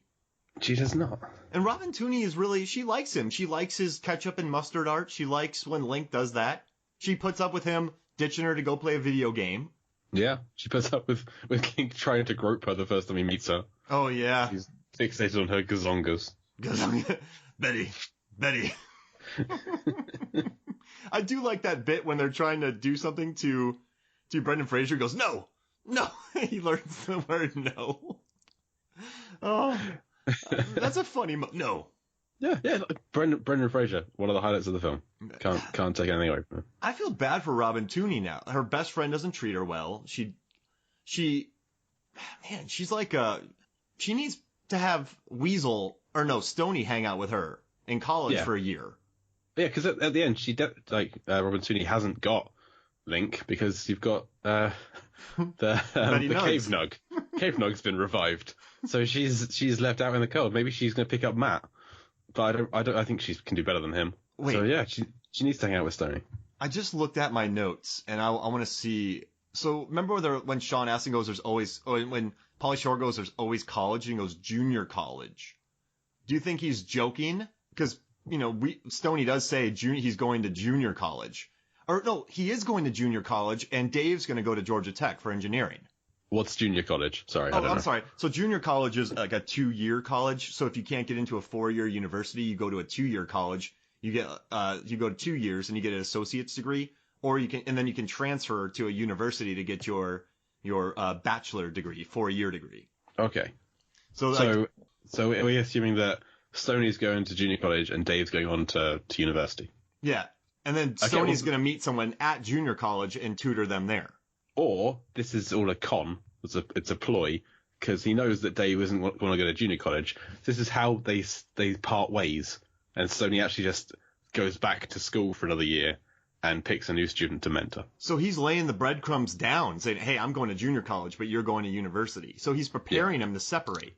She does not. And Robin Tooney she likes him. She likes his ketchup and mustard art. She likes when Link does that. She puts up with him ditching her to go play a video game. Yeah, she puts up with Link trying to grope her the first time he meets her. Oh, yeah. He's fixated on her gazongas. Betty. I do like that bit when they're trying to do something to Brendan Fraser. He goes, no. He learns the word no. Oh, that's a funny no. Yeah. Brendan Fraser, one of the highlights of the film. Can't take anything away from him. I feel bad for Robin Tooney now. Her best friend doesn't treat her well. She's like she needs to have Stoney hang out with her in college for a year. Yeah, because at the end, Robin Tooney hasn't got Link because you've got the Cave Nug. Cave Nug's been revived, so she's left out in the cold. Maybe she's going to pick up Matt, but I think she can do better than him. Wait. So yeah, She needs to hang out with Stoney. I just looked at my notes, and I want to see. So remember when Sean Astin goes, there's always, when Pauly Shore goes, there's always college, and he goes junior college. Do you think he's joking? Because, Stoney does say he's going to junior college. Or no, he is going to junior college, and Dave's going to go to Georgia Tech for engineering. What's junior college? Sorry, I don't know. I'm sorry. So junior college is like a 2-year college. So if you can't get into a 4-year university, you go to a 2-year college. You go to 2 years and you get an associate's degree, or then you can transfer to a university to get your bachelor degree, 4-year degree. Okay. So are we assuming that Stoney's going to junior college and Dave's going on to university? Yeah. And then Stoney's going to meet someone at junior college and tutor them there. Or this is all a con. It's a ploy because he knows that Dave isn't going to go to junior college. This is how they part ways, and Stoney actually just goes back to school for another year and picks a new student to mentor. So he's laying the breadcrumbs down, saying, "Hey, I'm going to junior college, but you're going to university." So he's preparing him to separate.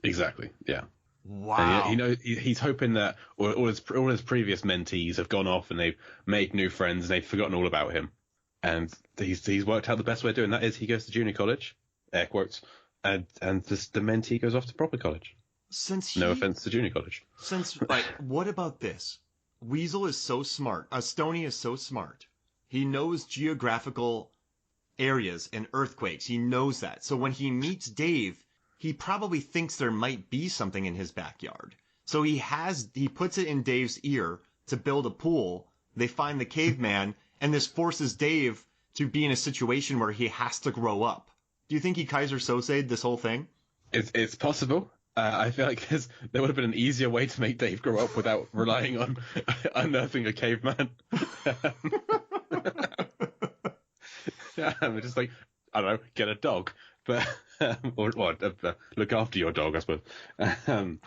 Exactly. Yeah. Wow. And he's hoping that all his previous mentees have gone off and they've made new friends and they've forgotten all about him. And he's worked out the best way of doing that is he goes to junior college, air quotes, and the mentee goes off to proper college. No offense to junior college. What about this? Weasel is so smart. Stoney is so smart. He knows geographical areas and earthquakes. He knows that. So when he meets Dave, he probably thinks there might be something in his backyard. So he puts it in Dave's ear to build a pool. They find the caveman. And this forces Dave to be in a situation where he has to grow up. Do you think he Kaiser Sose'd this whole thing? It's possible. I feel like there would have been an easier way to make Dave grow up without relying on unearthing a caveman. I'm just like, I don't know, get a dog. But look after your dog, I suppose.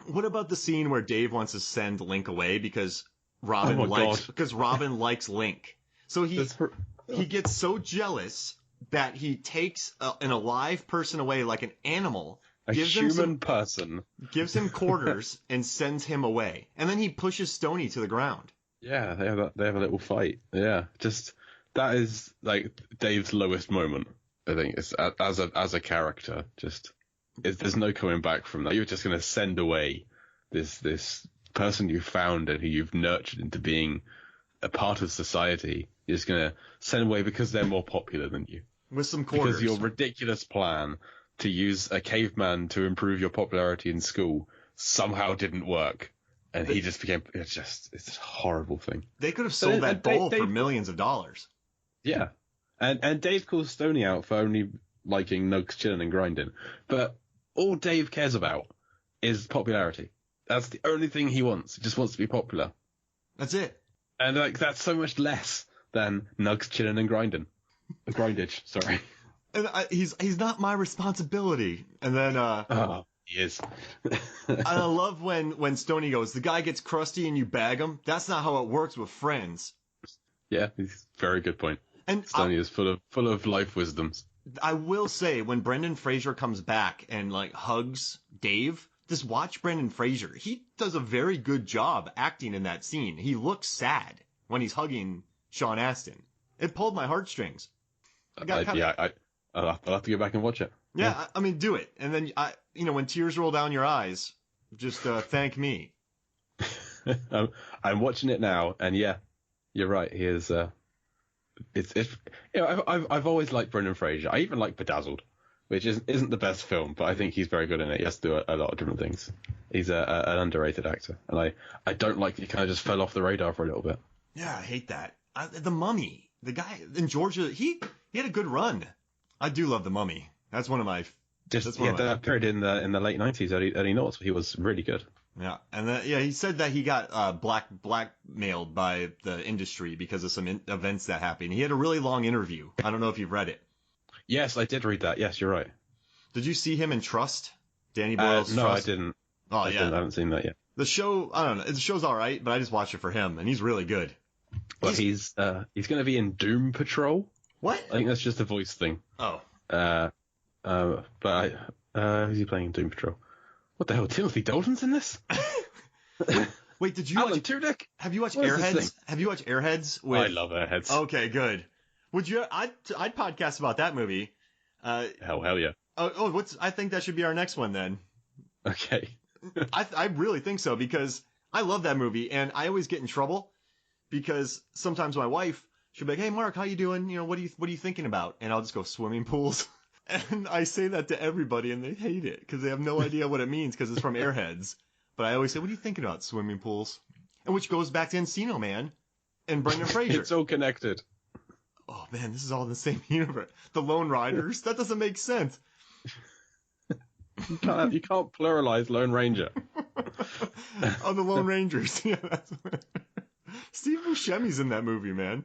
What about the scene where Dave wants to send Link away because Robin likes Link? So he gets so jealous that he takes an alive person away like an animal, gives him quarters, and sends him away. And then he pushes Stoney to the ground. Yeah, they have a little fight. Yeah, just that is like Dave's lowest moment. I think it's as a character. There's no coming back from that. You're just going to send away this person you found and who you've nurtured into being a part of society. You're just going to send away because they're more popular than you. With some quarters. Because your ridiculous plan to use a caveman to improve your popularity in school somehow didn't work. And he just became... It's a horrible thing. They could have sold that bowl for millions of dollars. Yeah. And Dave calls Stoney out for only liking nugs, chilling, and grinding. But all Dave cares about is popularity. That's the only thing he wants. He just wants to be popular. That's it. And that's so much less than nugs, chilling, and grinding. Grindage, sorry. And he's not my responsibility. And then he is. And I love when Stoney goes, the guy gets crusty and you bag him. That's not how it works with friends. Yeah, very good point. And Stoney is full of life wisdoms. I will say, when Brendan Fraser comes back and hugs Dave, just watch Brendan Fraser. He does a very good job acting in that scene. He looks sad when he's hugging Sean Astin. It pulled my heartstrings. I'll have to go back and watch it. Yeah, I mean, do it. And then, when tears roll down your eyes, just thank me. I'm watching it now, and yeah, you're right. He is. I've always liked Brendan Fraser. I even like Bedazzled, which isn't the best film, but I think he's very good in it. He has to do a lot of different things. He's an underrated actor, and I don't like he kind of just fell off the radar for a little bit. Yeah, I hate that. The Mummy, the guy in Georgia, he had a good run. I do love The Mummy. That's one of my. That period in the late 90s, early 90s, he was really good. Yeah, and he said that he got blackmailed by the industry because of some events that happened. He had a really long interview. I don't know if you've read it. Yes, I did read that. Yes, you're right. Did you see him in Trust? Danny Boyle's no, Trust? I didn't. Oh, I haven't seen that yet. The show, I don't know. The show's all right, but I just watched it for him, and he's really good. Well, he's going to be in Doom Patrol. What? I think that's just a voice thing. Oh. Who's he playing in Doom Patrol? What the hell? Timothy Dalton's in this? Wait, did you Alan watch? Tudyk? Have you watched What is this thing? Airheads? Have you watched Airheads? I love Airheads. Okay, good. Would you? I'd podcast about that movie. Hell yeah. I think that should be our next one then. Okay. I really think so because I love that movie and I always get in trouble because sometimes my wife she'll be like, "Hey Mark, how you doing? You know, what are you thinking about?" And I'll just go swimming pools. And I say that to everybody and they hate it because they have no idea what it means because it's from Airheads. But I always say, "What are you thinking about? Swimming pools?" And which goes back to Encino Man and Brendan Fraser. It's all connected. Oh man, this is all in the same universe. The Lone Riders? That doesn't make sense. You can't pluralize Lone Ranger. Oh, the Lone Rangers. Yeah, that's Steve Buscemi's in that movie, man.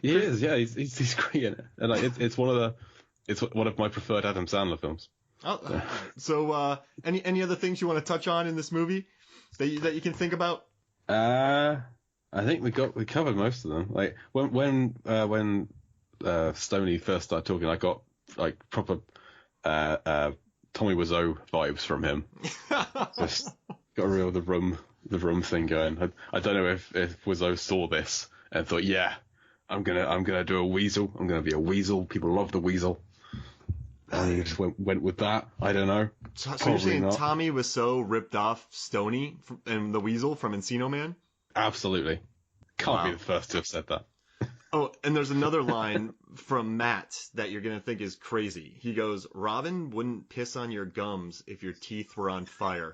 He is, yeah. He's great in it, and like, it's one of my preferred Adam Sandler films. Oh, so any other things you want to touch on in this movie that you can think about? I think we covered most of them. Like when Stoney first started talking, I got like proper Tommy Wiseau vibes from him. Just got a real the room thing going. I don't know if Wiseau saw this and thought, yeah, I'm gonna do a weasel. I'm gonna be a weasel. People love the weasel. And he just went with that. I don't know. So you're saying Tommy Wiseau ripped off Stoney and the Weasel from Encino Man? Absolutely. Can't be the first to have said that. Oh, and there's another line from Matt that you're going to think is crazy. He goes, "Robin wouldn't piss on your gums if your teeth were on fire."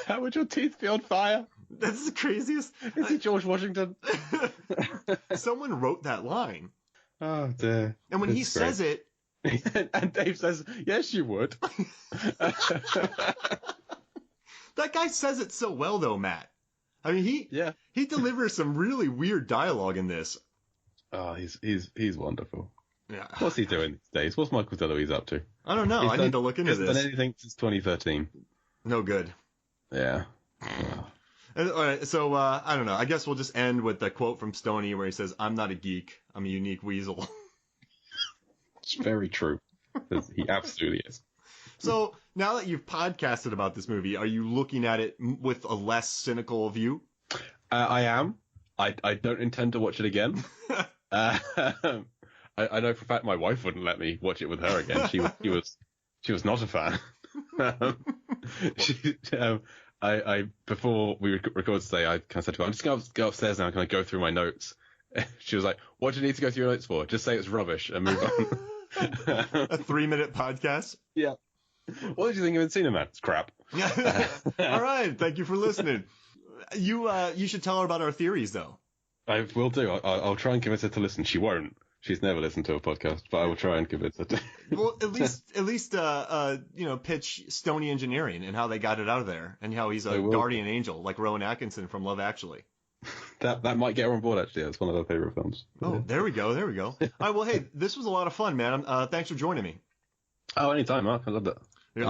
How would your teeth be on fire? That's the craziest. Is he George Washington? Someone wrote that line. Oh, dear. And when he says it... and Dave says, yes, you would. That guy says it so well, though, Matt. I mean, he delivers some really weird dialogue in this. Oh, he's wonderful. Yeah. What's he doing these days? What's Michael DeLuise up to? I don't know. I need to look into this. He hasn't done anything since 2013. No good. Yeah. All right, so I don't know. I guess we'll just end with the quote from Stoney where he says, "I'm not a geek. I'm a unique weasel." It's very true. He absolutely is. So now that you've podcasted about this movie, are you looking at it with a less cynical view? I am. I don't intend to watch it again. I know for a fact my wife wouldn't let me watch it with her again. She was not a fan. I before we record today, I kind of said to her, "I'm just going to go upstairs now and kind of go through my notes." She was like, "What do you need to go through your notes for? Just say it's rubbish and move on." A 3-minute podcast? Yeah. What did you think of Encino Man? It's crap. All right. Thank you for listening. You should tell her about our theories, though. I will do. I'll try and convince her to listen. She won't. She's never listened to a podcast, but I will try and convince her to. Well, at least, pitch Stony Engineering and how they got it out of there, and how he's a guardian angel like Rowan Atkinson from Love Actually. That might get her on board. Actually, that's one of her favorite films. Oh, there we go. All right. Well, hey, this was a lot of fun, man. Thanks for joining me. Oh, anytime, Mark. I loved it. Yeah,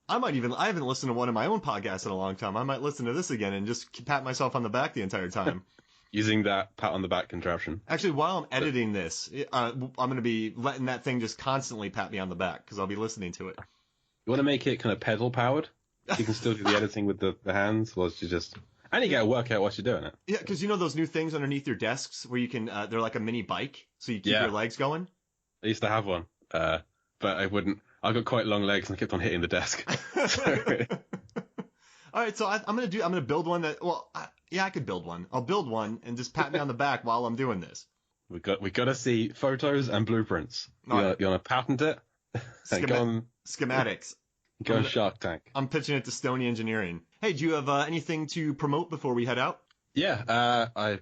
I haven't listened to one of my own podcasts in a long time. I might listen to this again and just pat myself on the back the entire time. Using that pat on the back contraption. Actually, while I'm editing this, I'm going to be letting that thing just constantly pat me on the back because I'll be listening to it. You want to make it kind of pedal powered? You can still do the editing with the hands, or you just... And you got to work out what you're doing it. Yeah, because you know those new things underneath your desks where you can, they're like a mini bike, so you keep your legs going? I used to have one, but I wouldn't. I got quite long legs and I kept on hitting the desk. All right, so I'm gonna build one that. Well, I could build one. I'll build one and just pat me on the back while I'm doing this. We got to see photos and blueprints. You want to patent it? Schematics. Go on Shark Tank. I'm pitching it to Stony Engineering. Hey, do you have anything to promote before we head out? Yeah, I'm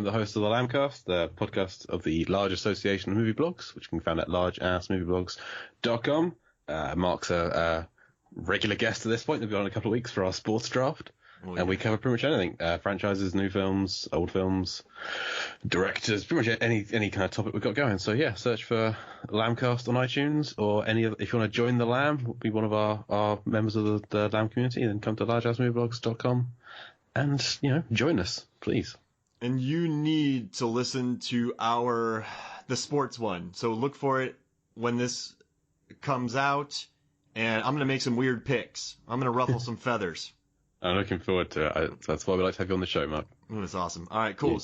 the host of the Lambcast, the podcast of the Large Association of Movie Blogs, which you can find at largeassmovieblogs.com. Mark's a regular guest at this point. He'll be on in a couple of weeks for our sports draft. Oh, yeah. And we cover pretty much anything. Franchises, new films, old films, directors, pretty much any kind of topic we've got going. So yeah, search for Lambcast on iTunes or any other. If you want to join the Lamb, be one of our members of the Lamb community, then come to largeassmovieblogs.com and, join us, please. And you need to listen to the sports one. So look for it when this comes out. and I'm gonna make some weird picks. I'm gonna ruffle some feathers. I'm looking forward to it. That's why we like to have you on the show, Mark. That's awesome. All right, cool.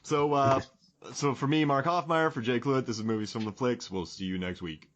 Yeah. So for me, Mark Hoffmeyer, for Jay Cluett, this is Movies from the Flicks. We'll see you next week.